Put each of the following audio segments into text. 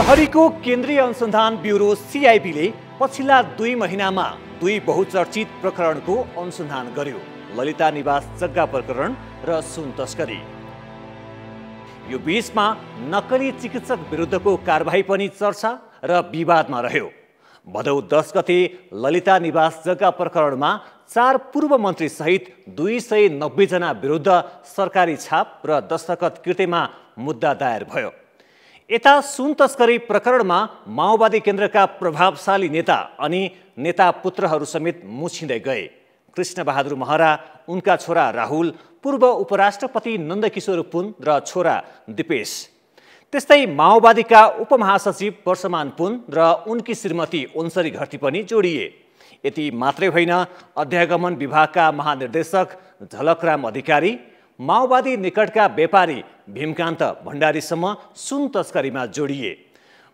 प्रहरीको केन्द्रीय अनुसन्धान ब्युरो सिआइबीले पछिल्ला 2 महिनामा 2 बहुचर्चित प्रकरणको अनुसन्धान गर्यो। ललिता निवास जग्गा प्रकरण र सुन तस्करी। यो बीचमा नक्कली चिकित्सक विरुद्धको कारबाही पनि चर्चा र विवादमा रह्यो। भदौ 10 गते ललिता निवास जग्गा प्रकरणमा 4 पूर्व मन्त्री सहित 290 जना विरुद्ध सरकारी छाप र दस्तखत कृत्यमा मुद्दा दायर भयो। यता सुन तस्करी प्रकरणमा माओवादी केन्द्रका प्रभावशाली नेता अनि नेता पुत्रहरू समेत मुछिँदै गए। कृष्णबहादुर महरा, उनका छोरा राहुल, पूर्व उपराष्ट्रपति नन्दकिशोर पुन र छोरा दिपेश, त्यस्तै माओवादीका उपमहासचिव वर्षमान पुन र उनकी श्रीमती ओन्सरी घरती पनि जोडिए। यति मात्रै होइन, अध्यागमन विभागका महानिर्देशक झलकराम अधिकारी, माओवादी निकटका व्यापारी भीमकान्त भण्डारीसम्म सुन तस्करीमा जोडिए।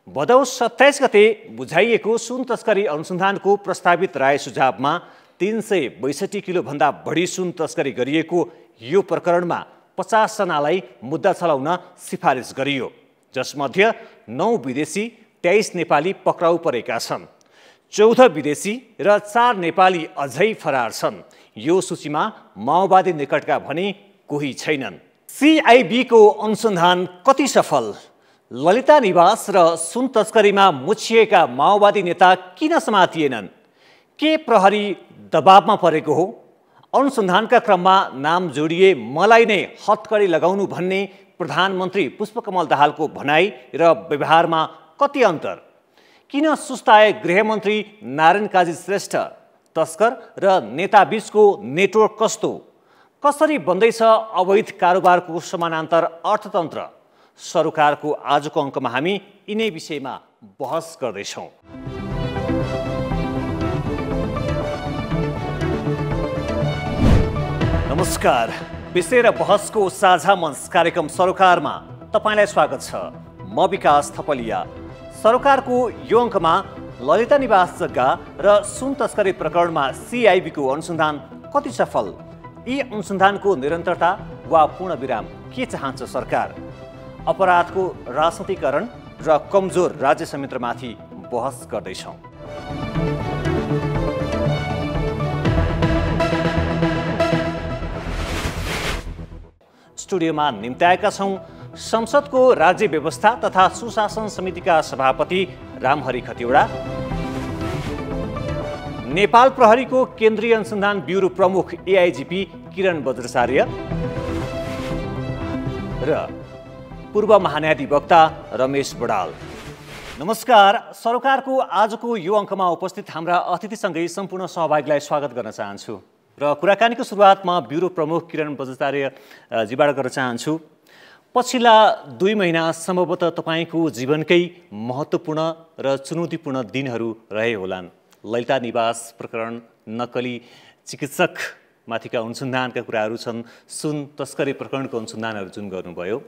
भदौ 27 गते बुझाइएको सुन तस्करी अनुसन्धानको प्रस्तावित राय सुझावमा 362 किलोभन्दा बढी सुन तस्करी गरिएको यो प्रकरणमा 50 जनालाई मुद्दा चलाउन सिफारिस गरियो, जसमध्ये 9 विदेशी 23 नेपाली पक्राउ परेका छन्। 14 विदेशी र 4 नेपाली अझै फरार छन्। यो सूचीमा माओवादी निकटका भने कोही छैनन्। सिआइबीको अनुसन्धान कति सफल? ललिता निवास र सुन तस्करीमा मुछिएका माओवादी नेता किन समातिएनन्? के प्रहरी दबावमा परेको हो? अनुसन्धानका क्रममा नाम जोडिए मलाई नै हतकडी लगाउनु भन्ने प्रधानमन्त्री पुष्पकमल दाहालको भनाई र व्यवहारमा कति अन्तर? किन सुस्ताए गृहमन्त्री नारायण काजी श्रेष्ठ? तस्कर र नेताबीचको नेटवर्क कस्तो? कसरी बन्दैछ अवैध कारोबारको समानान्तर अर्थतन्त्र? सरोकारको आजको अङ्कमा हामी यिनै विषयमा बहस गर्दैछौँ। नमस्कार, विषय र बहसको साझा मञ्च कार्यक्रम सरोकारमा तपाईँलाई स्वागत छ। म विकास थपलिया। सरोकारको यो अङ्कमा ललिता निवास जग्गा र सुन तस्करी प्रकरणमा सिआइबीको अनुसन्धान कति सफल? यी अनुसन्धानको निरन्तरता वा पूर्णविराम के चाहन्छ सरकार? अपराधको राजनीतिकरण र कमजोर राज्य संयन्त्रमाथि बहस गर्दैछौँ। स्टुडियोमा निम्त्याएका छौँ संसदको राज्य व्यवस्था तथा सुशासन समितिका सभापति रामहरि खतिवडा, नेपाल प्रहरीको केन्द्रीय अनुसन्धान ब्युरो प्रमुख एआइजिपी किरण बज्राचार्य र पूर्व महान्यायाधिवक्ता रमेश बडाल। नमस्कार। सरोकारको आजको यो अङ्कमा उपस्थित हाम्रा अतिथिसँगै सम्पूर्ण सहभागीलाई स्वागत गर्न चाहन्छु र कुराकानीको सुरुवातमा ब्युरो प्रमुख किरण बज्राचार्यजीबाट गर्न चाहन्छु। पछिल्ला 2 महिना सम्भवतः तपाईँको जीवनकै महत्त्वपूर्ण र चुनौतीपूर्ण दिनहरू रहे होलान्। ललिता निवास प्रकरण, नक्कली चिकित्सक माथिका अनुसन्धानका कुराहरू छन्, सुन तस्करी प्रकरणको अनुसन्धानहरू जुन गर्नुभयो।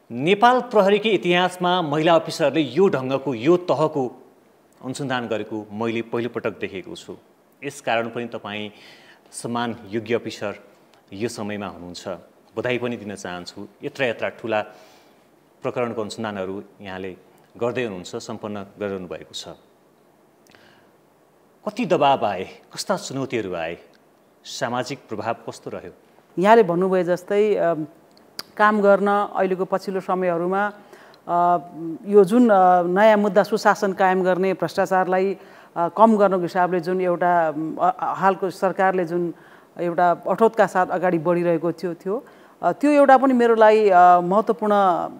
नेपाल प्रहरीकै इतिहासमा महिला अफिसरले यो ढङ्गको यो तहको अनुसन्धान गरेको मैले पहिलोपटक देखेको छु। यसकारण पनि तपाईँ सम्मान योग्य अफिसर यो समयमा हुनुहुन्छ। बधाई पनि दिन चाहन्छु। यत्रा ठुला प्रकरणको अनुसन्धानहरू यहाँले गर्दै हुनुहुन्छ, सम्पन्न गरिरहनु भएको छ। कति दबाब आए? कस्ता चुनौतीहरू आए? सामाजिक प्रभाव कस्तो रह्यो? यहाँले भन्नुभए जस्तै काम गर्न अहिलेको पछिल्लो समयहरूमा यो जुन नयाँ मुद्दा सुशासन कायम गर्ने, भ्रष्टाचारलाई कम गर्नको हिसाबले जुन एउटा हालको सरकारले जुन एउटा अठोटका साथ अगाडि बढिरहेको थियो त्यो एउटा पनि मेरो लागि महत्त्वपूर्ण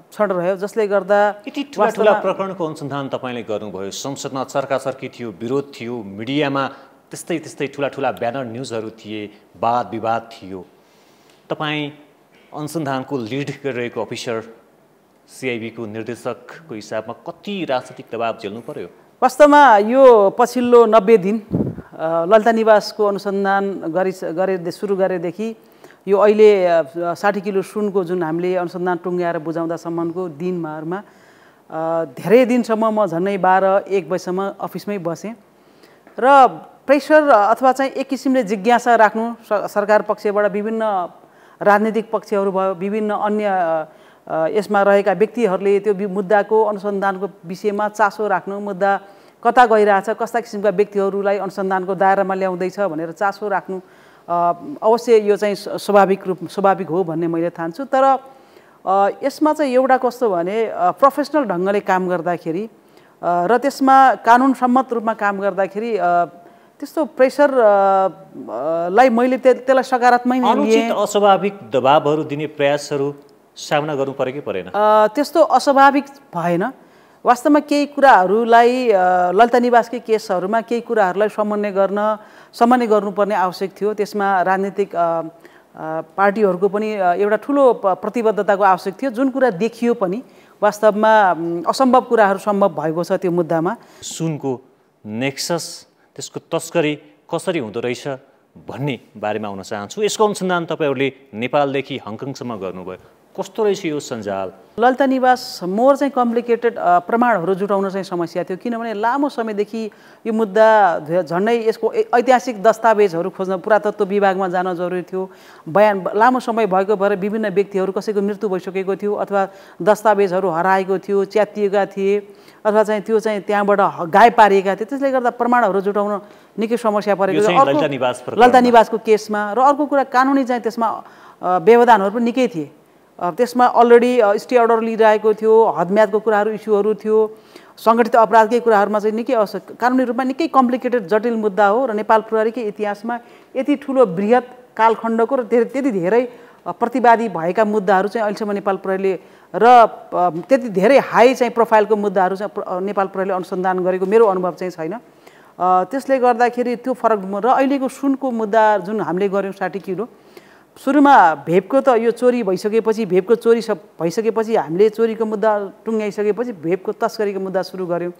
क्षण रह्यो, जसले गर्दा यति ठुला प्रकरणको अनुसन्धान तपाईँले गर्नुभयो। संसदमा चर्काचर्की थियो, विरोध थियो, मिडियामा त्यस्तै ठुला ब्यानर न्युजहरू थिए, वाद विवाद थियो। तपाईँ अनुसन्धानको लिड गरिरहेको अफिसर, सिआइबीको निर्देशकको हिसाबमा कति राजनीतिक दबाब झेल्नु पर्यो? वास्तवमा यो पछिल्लो 90 दिन ललिता निवासको अनुसन्धान सुरु गरेदेखि यो अहिले 60 किलो सुनको जुन हामीले अनुसन्धान टुङ्ग्याएर बुझाउँदासम्मको दिनहरूमा धेरै दिनसम्म म झन्डै 12-1 बजीसम्म अफिसमै बसेँ र प्रेसर अथवा चाहिँ एक किसिमले जिज्ञासा राख्नु सरकार पक्षबाट, विभिन्न राजनीतिक पक्षहरू भयो, विभिन्न अन्य यसमा रहेका व्यक्तिहरूले त्यो मुद्दाको अनुसन्धानको विषयमा चासो राख्नु, मुद्दा कता गइरहेछ, कस्ता किसिमका व्यक्तिहरूलाई अनुसन्धानको दायरामा ल्याउँदैछ भनेर चासो राख्नु अवश्य यो चाहिँ स्वाभाविक हो भन्ने मैले ठान्छु। तर यसमा चाहिँ एउटा कस्तो भने प्रोफेसनल ढङ्गले काम गर्दाखेरि र त्यसमा कानुन सम्मत रूपमा काम गर्दाखेरि त्यस्तो प्रेसर लाई मैले त्यसलाई सकारात्मक नै लिएँ। अनुचित अस्वाभाविक दबावहरू दिने प्रयासहरू सामना गर्नु पर्यो कि परेन? त्यस्तो अस्वाभाविक भएन। वास्तवमा केही कुराहरूलाई ललिता निवासकै केसहरूमा केही कुराहरूलाई समन्वय गर्नुपर्ने आवश्यक थियो। त्यसमा राजनीतिक पार्टीहरूको पनि एउटा ठुलो प्रतिबद्धताको आवश्यक थियो। जुन कुरा देखियो पनि वास्तवमा असम्भव कुराहरू सम्भव भएको छ त्यो मुद्दामा। सुनको नेक्सस, त्यसको तस्करी कसरी हुँदो रहेछ भन्ने बारेमा आउन चाहन्छु। यसको अनुसन्धान तपाईँहरूले नेपालदेखि हङकङसम्म गर्नुभयो, कस्तो रहेछ यो सञ्जाल? ललिता निवास मोर चाहिँ कम्प्लिकेटेड प्रमाणहरू जुटाउन चाहिँ समस्या थियो, किनभने लामो समयदेखि यो मुद्दा झन्डै यसको ऐतिहासिक दस्तावेजहरू खोज्न पुरातत्व विभागमा जान जरुरी थियो। बयान लामो समय भएको भएर विभिन्न व्यक्तिहरू कसैको मृत्यु भइसकेको थियो अथवा दस्तावेजहरू हराएको थियो, च्यातिएका थिए अथवा चाहिँ त्यो चाहिँ त्यहाँबाट गायब पारिएका थिए। त्यसले गर्दा प्रमाणहरू जुटाउन निकै समस्या परेको थियो ललिता निवासको केसमा। र अर्को कुरा कानुनी चाहिँ त्यसमा व्यवधानहरू पनि निकै थिए। त्यसमा अलरेडी स्टे अर्डर लिइरहेको थियो, हदम्यादको कुराहरू इस्युहरू थियो, सङ्गठित अपराधकै कुराहरूमा चाहिँ निकै कानुनी रूपमा निकै कम्प्लिकेटेड जटिल मुद्दा हो। र नेपाल प्रहरीकै इतिहासमा यति ठुलो बृहत कालखण्डको र त्यति धेरै प्रतिवादी भएका मुद्दाहरू चाहिँ अहिलेसम्म नेपाल प्रहरीले र त्यति धेरै हाई चाहिँ प्रोफाइलको मुद्दाहरू चाहिँ नेपाल प्रहरीले अनुसन्धान गरेको मेरो अनुभव चाहिँ छैन। त्यसले गर्दाखेरि त्यो फरक र अहिलेको सुनको मुद्दा जुन हामीले गऱ्यौँ 60 किलो, सुरुमा भेपको त यो चोरी भइसकेपछि, भेपको चोरी भइसकेपछि हामीले चोरीको मुद्दा टुङ्ग्याइसकेपछि भेपको तस्करीको मुद्दा सुरु गऱ्यौँ।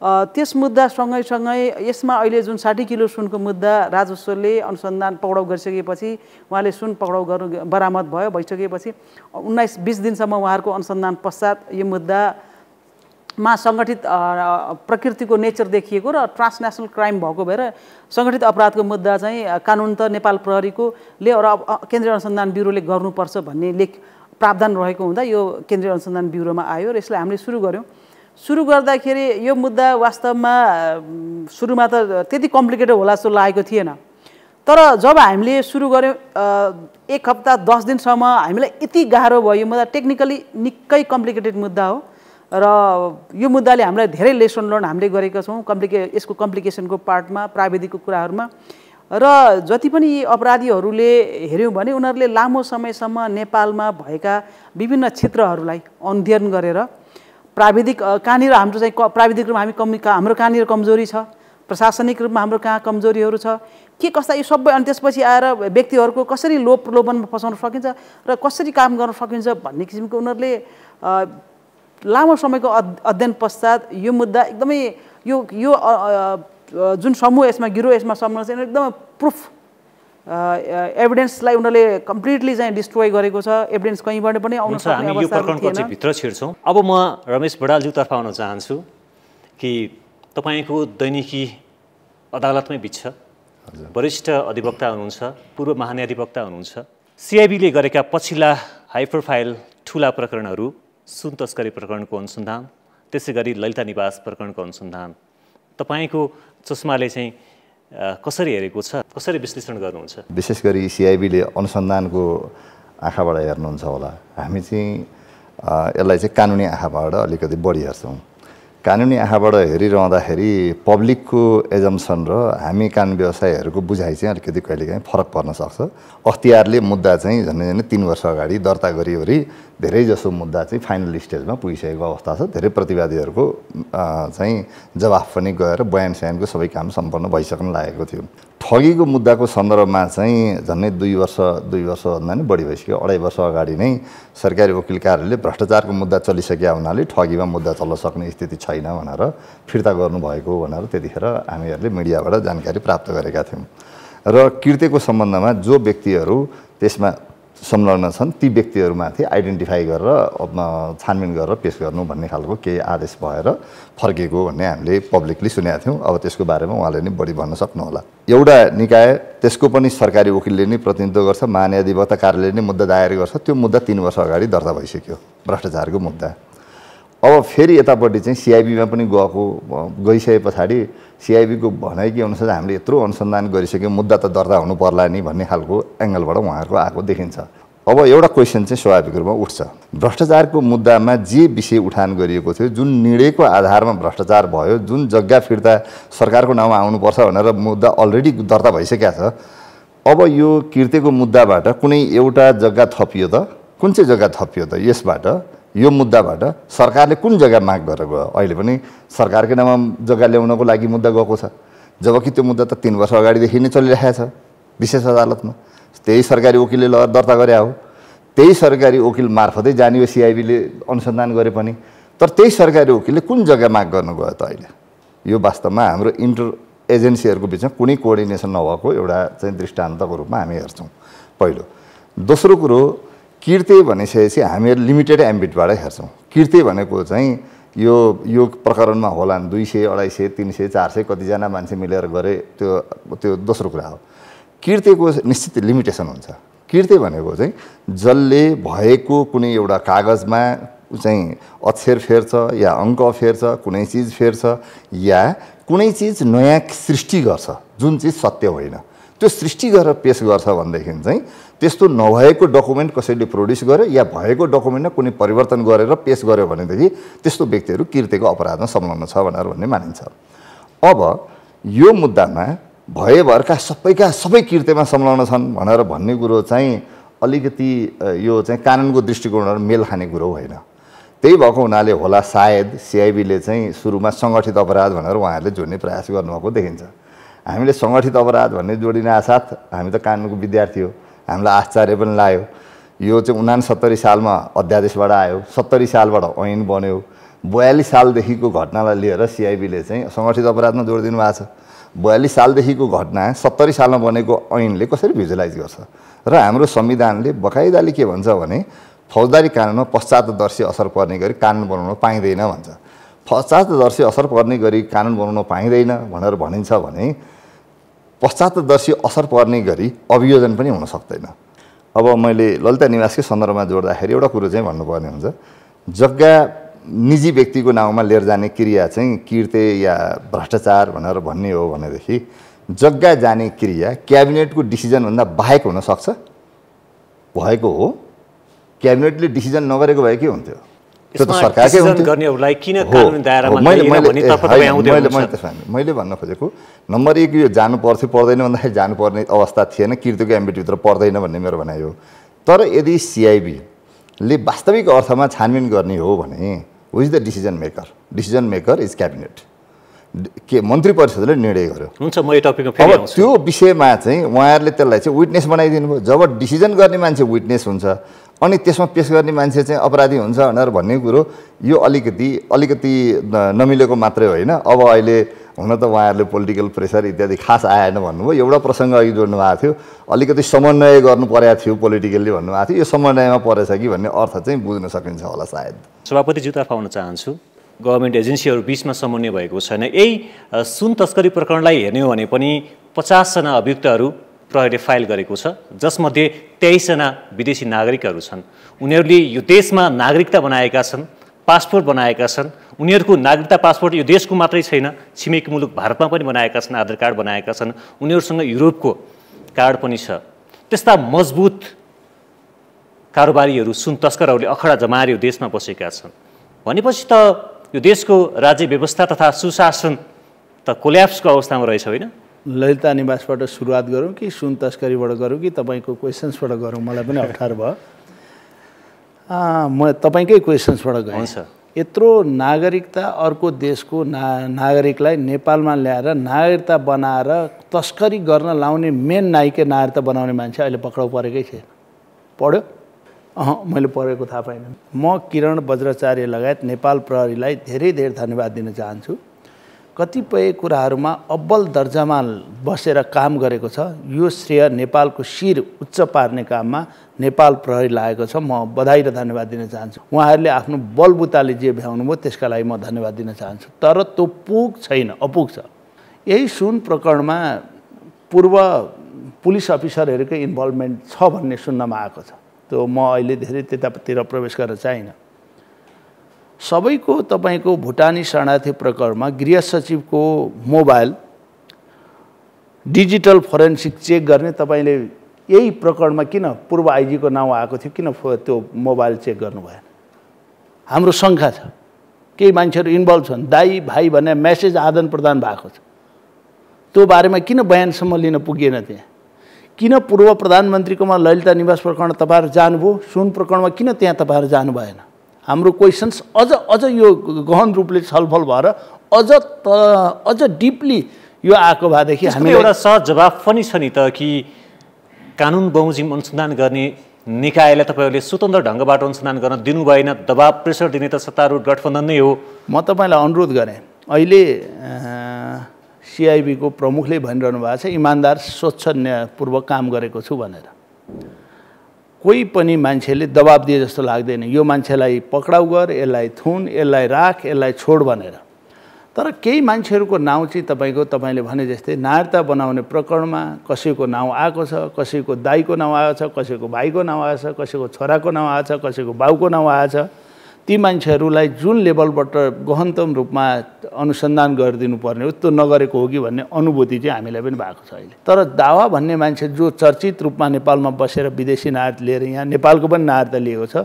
त्यस मुद्दा सँगै यसमा अहिले जुन 60 किलो सुनको मुद्दा राजस्वले अनुसन्धान पक्राउ गरिसकेपछि, उहाँले सुन पक्राउ गर्नु बरामद भइसकेपछि 19-20 दिनसम्म उहाँहरूको अनुसन्धान पश्चात यो मुद्दामा सङ्गठित प्रकृतिको नेचर देखिएको र ट्रान्सनेसनल क्राइम भएको भएर सङ्गठित अपराधको मुद्दा चाहिँ कानुन त नेपाल प्रहरीकोले र केन्द्रीय अनुसन्धान ब्युरोले गर्नुपर्छ भन्ने प्रावधान रहेको हुँदा यो केन्द्रीय अनुसन्धान ब्युरोमा आयो र यसलाई हामीले सुरु गऱ्यौँ। सुरु गर्दाखेरि यो मुद्दा वास्तवमा सुरुमा त त्यति कम्प्लिकेटेड होला जस्तो लागेको थिएन। तर जब हामीले सुरु गऱ्यौँ 1 हप्ता 10 दिनसम्म हामीलाई यति गाह्रो भयो। यो मुद्दा टेक्निकली निकै कम्प्लिकेटेड मुद्दा हो र यो मुद्दाले हामीलाई धेरै लेसन लर्न हामीले गरेका छौँ यसको कम्प्लिकेसनको पार्टमा, प्राविधिकको कुराहरूमा। र जति पनि यी अपराधीहरूले हेऱ्यौँ भने उनीहरूले लामो समयसम्म नेपालमा भएका विभिन्न क्षेत्रहरूलाई अध्ययन गरेर प्राविधिक कहाँनिर हाम्रो चाहिँ प्राविधिक रूपमा हाम्रो कहाँनिर कमजोरी छ, प्रशासनिक रूपमा हाम्रो कहाँ कमजोरीहरू छ, के कस्ता यो सबै, अनि त्यसपछि आएर व्यक्तिहरूको कसरी लोभ प्रलोभनमा फसाउन सकिन्छ र कसरी काम गर्न सकिन्छ भन्ने किसिमको उनीहरूले लामो समयको अध्ययन पश्चात यो मुद्दा एकदमै यो जुन समूह यसमा गिरोह यसमा सम्बन्ध छ एकदमै प्रुफ एभिडेन्सलाई उनीहरूले कम्प्लिटली चाहिँ डिस्ट्रोय गरेको छ। एभिडेन्स कहीँबाट पनि आउन सक्ने हामी यो प्रकरणको चाहिँ भित्र छिर्छौँ। अब म रमेश बडालज्यूतर्फ आउन चाहन्छु कि तपाईँको दैनिकी अदालतमै बित्छ, वरिष्ठ अधिवक्ता हुनुहुन्छ, पूर्व महान्याधिवक्ता हुनुहुन्छ। सिआइबीले गरेका पछिल्ला हाई प्रोफाइल ठुला प्रकरणहरू, सुन तस्करी प्रकरणको अनुसन्धान, त्यसै गरी ललिता निवास प्रकरणको अनुसन्धान, तपाईँको चस्माले चाहिँ कसरी हेरेको छ, कसरी विश्लेषण गर्नुहुन्छ? विशेष गरी सिआइबीले अनुसन्धानको आँखाबाट हेर्नुहुन्छ होला। हामी चाहिँ यसलाई चाहिँ कानुनी आँखाबाट अलिकति बढी हेर्छौँ। कानुनी आँखाबाट हेरिरहँदाखेरि पब्लिकको एजम्सन र हामी कानुन व्यवसायीहरूको बुझाइ चाहिँ अलिकति कहिलेकाहीँ फरक पर्न सक्छ। अख्तियारले मुद्दा चाहिँ झन्डै 3 वर्ष अगाडि दर्ता गरिवरी धेरैजसो मुद्दा चाहिँ फाइनल स्टेजमा पुगिसकेको अवस्था छ। धेरै प्रतिवादीहरूको चाहिँ जवाफ पनि गएर बयान स्यानको सबै काम सम्पन्न भइसक्न लागेको थियो। ठगीको मुद्दाको सन्दर्भमा चाहिँ झन्डै 2 वर्षभन्दा नि बढी भइसक्यो। 2.5 वर्ष अगाडि नै सरकारी वकिल कार्यालयले भ्रष्टाचारको मुद्दा चलिसकेका हुनाले ठगीमा मुद्दा चल्न सक्ने स्थिति छैन भनेर फिर्ता गर्नुभएको भनेर त्यतिखेर हामीहरूले मिडियाबाट जानकारी प्राप्त गरेका थियौँ। र कृत्यको सम्बन्धमा जो व्यक्तिहरू त्यसमा संलग्न छन् ती व्यक्तिहरूमाथि आइडेन्टिफाई गरेर छानबिन गरेर पेश गर्नु भन्ने खालको केही आदेश भएर फर्केको भन्ने हामीले पब्लिकली सुनेका थियौँ। अब त्यसको बारेमा उहाँले नै बढी भन्न सक्नुहोला। एउटा निकाय त्यसको पनि सरकारी वकिलले नै प्रतिनिधित्व गर्छ, महान्यायाधिवक्ता कार्यालयले नै मुद्दा दायर गर्छ, त्यो मुद्दा 3 वर्ष अगाडि दर्ता भइसक्यो, भ्रष्टाचारको मुद्दा। अब फेरि यतापट्टि चाहिँ सिआइबीमा पनि गइसके पछाडि सिआइबीको भनाइ के अनुसार हामीले यत्रो अनुसन्धान गरिसक्यौँ, मुद्दा त दर्ता हुनु पर्ला नि भन्ने खालको एङ्गलबाट उहाँहरूको आएको देखिन्छ। अब एउटा क्वेसन चाहिँ स्वाभाविक रूपमा उठ्छ, भ्रष्टाचारको मुद्दामा जे विषय उठान गरिएको थियो, जुन निर्णयको आधारमा भ्रष्टाचार भयो, जुन जग्गा फिर्ता सरकारको नाउँमा आउनुपर्छ भनेर मुद्दा अलरेडी दर्ता भइसकेको छ, अब यो किर्तेको मुद्दाबाट कुनै एउटा जग्गा थपियो त, कुन चाहिँ जग्गा थपियो त, यसबाट यो मुद्दाबाट सरकारले कुन जग्गा माग गरेर गयो? अहिले पनि सरकारकै नाममा जग्गा ल्याउनको लागि मुद्दा गएको छ, जबकि त्यो मुद्दा त 3 वर्ष अगाडिदेखि नै चलिरहेको छ विशेष अदालतमा। त्यही सरकारी वकिलले दर्ता गरे हो, त्यही सरकारी वकिल मार्फतै जाने हो सिआइबीले अनुसन्धान गरे पनि, तर त्यही सरकारी वकिलले कुन जग्गा माग गर्नु गयो त अहिले? यो वास्तवमा हाम्रो इन्टर एजेन्सीहरूको बिचमा कुनै कोअर्डिनेसन नभएको एउटा चाहिँ दृष्टान्तको रूपमा हामी हेर्छौँ, पहिलो। दोस्रो कुरो, किर्ते भनिसकेपछि हामीहरू लिमिटेड एम्बिटबाट हेर्छौँ। किर्ते भनेको चाहिँ यो प्रकरणमा होला 200, 250, 300, 400 कतिजना मान्छे मिलेर गरे, त्यो दोस्रो कुरा हो। किर्तेको निश्चित लिमिटेसन हुन्छ। किर्ते भनेको चाहिँ जसले भएको कुनै एउटा कागजमा चाहिँ अक्षर फेर्छ या अङ्क फेर्छ, कुनै चिज फेर्छ या कुनै चिज नयाँ सृष्टि गर्छ जुन चिज सत्य होइन, त्यो सृष्टि गरेर पेश गर्छ भनेदेखि चाहिँ त्यस्तो नभएको डकुमेन्ट कसैले प्रड्युस गर्यो या भएको डकुमेन्टमा कुनै परिवर्तन गरेर पेश गर्यो भनेदेखि त्यस्तो व्यक्तिहरू किर्तेको अपराधमा संलग्न छ भनेर भन्ने मानिन्छ। अब यो मुद्दामा भएभरका सबै किर्तेमा संलग्न छन् भनेर भन्ने कुरो चाहिँ अलिकति यो चाहिँ कानुनको दृष्टिकोणबाट मेल खाने कुरो होइन। त्यही भएको हुनाले होला सायद सिआइबीले चाहिँ सुरुमा सङ्गठित अपराध भनेर उहाँहरूले जोड्ने प्रयास गर्नुभएको देखिन्छ। हामीले सङ्गठित अपराध भन्ने जोडिनासाथ हामी त कानुनको विद्यार्थी हो, हामीलाई आश्चर्य पनि लाग्यो। यो चाहिँ 69 सालमा अध्यादेशबाट आयो, 70 सालबाट ऐन बन्यो, 42 सालदेखिको घटनालाई लिएर सिआइबीले चाहिँ सङ्गठित अपराधमा जोडिदिनु भएको छ। 42 सालदेखिको घटना 70 सालमा बनेको ऐनले कसरी भिजुलाइज गर्छ? र हाम्रो संविधानले बकाइदाले के भन्छ भने फौजदारी कानुनमा पश्चातदर्शी असर पर्ने गरी कानुन बनाउन पाइँदैन भन्छ। पश्चातदर्शी असर पर्ने गरी कानुन बनाउन पाइँदैन भनेर भनिन्छ भने पश्चातदर्शी असर पर्ने गरी अभियोजन पनि हुन सक्दैन। अब मैले ललिता निवासकै सन्दर्भमा जोड्दाखेरि एउटा कुरो चाहिँ भन्नुपर्ने हुन्छ, जग्गा निजी व्यक्तिको नाउँमा लिएर जाने क्रिया चाहिँ किर्ते या भ्रष्टाचार भनेर भन्ने हो भनेदेखि जग्गा जाने क्रिया क्याबिनेटको डिसिजनभन्दा बाहेक हुन सक्छ? भएको हो, क्याबिनेटले डिसिजन नगरेको भए के हुन्थ्यो? त्यो त सरकारकै हुन्थ्यो। मैले भन्न खोजेको नम्बर 1 यो जानु पर्थ्यो पर्दैन भन्दाखेरि जानुपर्ने अवस्था थिएन, किर्तेको एम्बिटभित्र पर्दैन भन्ने मेरो भनाइ हो। तर यदि सिआइबीले वास्तविक अर्थमा छानबिन गर्ने हो भने who is the decision maker? Decision maker is cabinet. के मन्त्री परिषदले निर्णय गर्यो। हुन्छ, म यो टपिकमा फेरि आउँछु। त्यो विषयमा चाहिँ उहाँहरूले त्यसलाई चाहिँ विटनेस बनाइदिनु भयो। जब डिसिजन गर्ने मान्छे विटनेस हुन्छ अनि त्यसमा पेश गर्ने मान्छे चाहिँ अपराधी हुन्छ भनेर भन्ने कुरो यो अलिकति नमिलेको मात्रै होइन। अब अहिले हुन त उहाँहरूले पोलिटिकल प्रेसर इत्यादि खास आएन भन्नुभयो। एउटा प्रसङ्ग अघि जोड्नु भएको थियो, अलिकति समन्वय गर्नु परेको थियो पोलिटिकल्ली भन्नुभएको थियो। यो समन्वयमा परेछ कि भन्ने अर्थ चाहिँ बुझ्न सकिन्छ होला सायद। सभापतिज्यूतर्फ आउन चाहन्छु। गभर्मेन्ट एजेन्सीहरू बिचमा समन्वय भएको छैन। यही सुन तस्करी प्रकरणलाई हेर्ने हो भने पनि 50 जना अभियुक्तहरू प्रहरीले फाइल गरेको छ, जसमध्ये 23 जना विदेशी नागरिकहरू छन्। उनीहरूले यो देशमा नागरिकता बनाएका छन्, पासपोर्ट बनाएका छन्। उनीहरूको नागरिकता पासपोर्ट यो देशको मात्रै छैन, छिमेकी मुलुक भारतमा पनि बनाएका छन्, आधार कार्ड बनाएका छन्। उनीहरूसँग युरोपको कार्ड पनि छ। त्यस्ता मजबुत कारोबारीहरू, सुन तस्करहरूले अखडा जमाएर यो देशमा बसेका छन् भनेपछि त यो देशको राज्य व्यवस्था तथा सुशासन त कोल्याप्सको अवस्थामा रहेछ होइन? ललिता निवासबाट सुरुवात गरौँ कि सुन तस्करीबाट गरौँ कि तपाईँको क्वेसन्सबाट गरौँ? मलाई पनि अप्ठ्यारो भयो। म तपाईँकै क्वेसन्सबाट गएँ। यत्रो नागरिकता अर्को देशको नागरिकलाई नेपालमा ल्याएर नागरिकता बनाएर तस्करी गर्न लाउने मेन नायिका नागरिकता बनाउने मान्छे अहिले पक्राउ परेकै छैन। पढ्यो? मैले पढेको थाहा पाइनँ। म किरण बज्राचार्य लगायत नेपाल प्रहरीलाई धेरै धेरै धन्यवाद दिन चाहन्छु। कतिपय कुराहरूमा अब्बल दर्जामा बसेर काम गरेको छ। यो श्रेय नेपालको शिर उच्च पार्ने काममा नेपाल प्रहरी लागेको छ। म बधाई र धन्यवाद दिन चाहन्छु। उहाँहरूले आफ्नो बलबुताले जे भ्याउनु भयो त्यसका लागि म धन्यवाद दिन चाहन्छु। तर त्यो पुग छैन, अपुग छ। यही सुन प्रकरणमा पूर्व पुलिस अफिसरहरूकै इन्भल्भमेन्ट छ भन्ने सुन्नमा आएको छ। त्यो म अहिले धेरै त्यतातिर प्रवेश गर्न चाहिनँ। सबैको तपाईको भुटानी शरणार्थी प्रकरणमा गृह सचिवको मोबाइल डिजिटल फोरेन्सिक चेक गर्ने तपाईले यही प्रकरणमा किन पूर्व आइजीको नाउँ आएको थियो, किन त्यो मोबाइल चेक गर्नु भएन? हाम्रो शङ्का छ केही मान्छेहरू इन्भल्भ छन्, दाइ भाइ भन्ने मेसेज आदान प्रदान भएको छ। त्यो बारेमा किन बयानसम्म लिन पुगेन? त्यहाँ किन पूर्व प्रधानमन्त्रीकोमा ललिता निवास प्रकरण तपाईहरु जानुभयो, सुन प्रकरणमा किन त्यहाँ तपाईहरु जानु भएन? हाम्रो क्वेशन्स अझ यो गहन रूपले छलफल भएर अझ डिपली यो आएको भएदेखि हामीले एउटा सहज जवाफ पनि छ नि त कि कानुन बमोजिम अनुसन्धान गर्ने निकायलाई तपाईहरुले स्वतन्त्र ढंगबाट अनुसन्धान गर्न दिनु भएन, दबाब प्रेसर दिने त सत्तारूढ गठबन्धन नै हो। म तपाईलाई अनुरोध गरेँ, अहिले सीआईबी को प्रमुखले भनिरहनु भएको छ इमानदार स्वच्छपूर्वक काम गरेको छु भनेर। कोही पनि मान्छेले दबाब दिए जस्तो लाग्दैन यो मान्छेलाई पक्राउ गर, यसलाई थुन, यसलाई राख, यसलाई छोड भनेर। तर केही मान्छेहरूको नाउँ चाहिँ तपाईले भने जस्तै नागरिकता बनाउने प्रकरणमा कसैको नाउँ आएको छ, कसैको दाइको नाउँ आएको छ, कसैको भाइको नाउँ आएको छ, कसैको छोराको नाउँ आएको छ, कसैको बाउको नाउँ आएको छ। ती मान्छेहरूलाई जुन लेभलबाट गहनतम रूपमा अनुसन्धान गरिदिनु पर्ने हो त्यो नगरेको हो कि भन्ने अनुभूति चाहिँ हामीलाई पनि भएको छ अहिले। तर दावा भन्ने मान्छे जो चर्चित रूपमा नेपालमा बसेर विदेशी नागरिक लिएर यहाँ नेपालको पनि नागरिकता लिएको छ,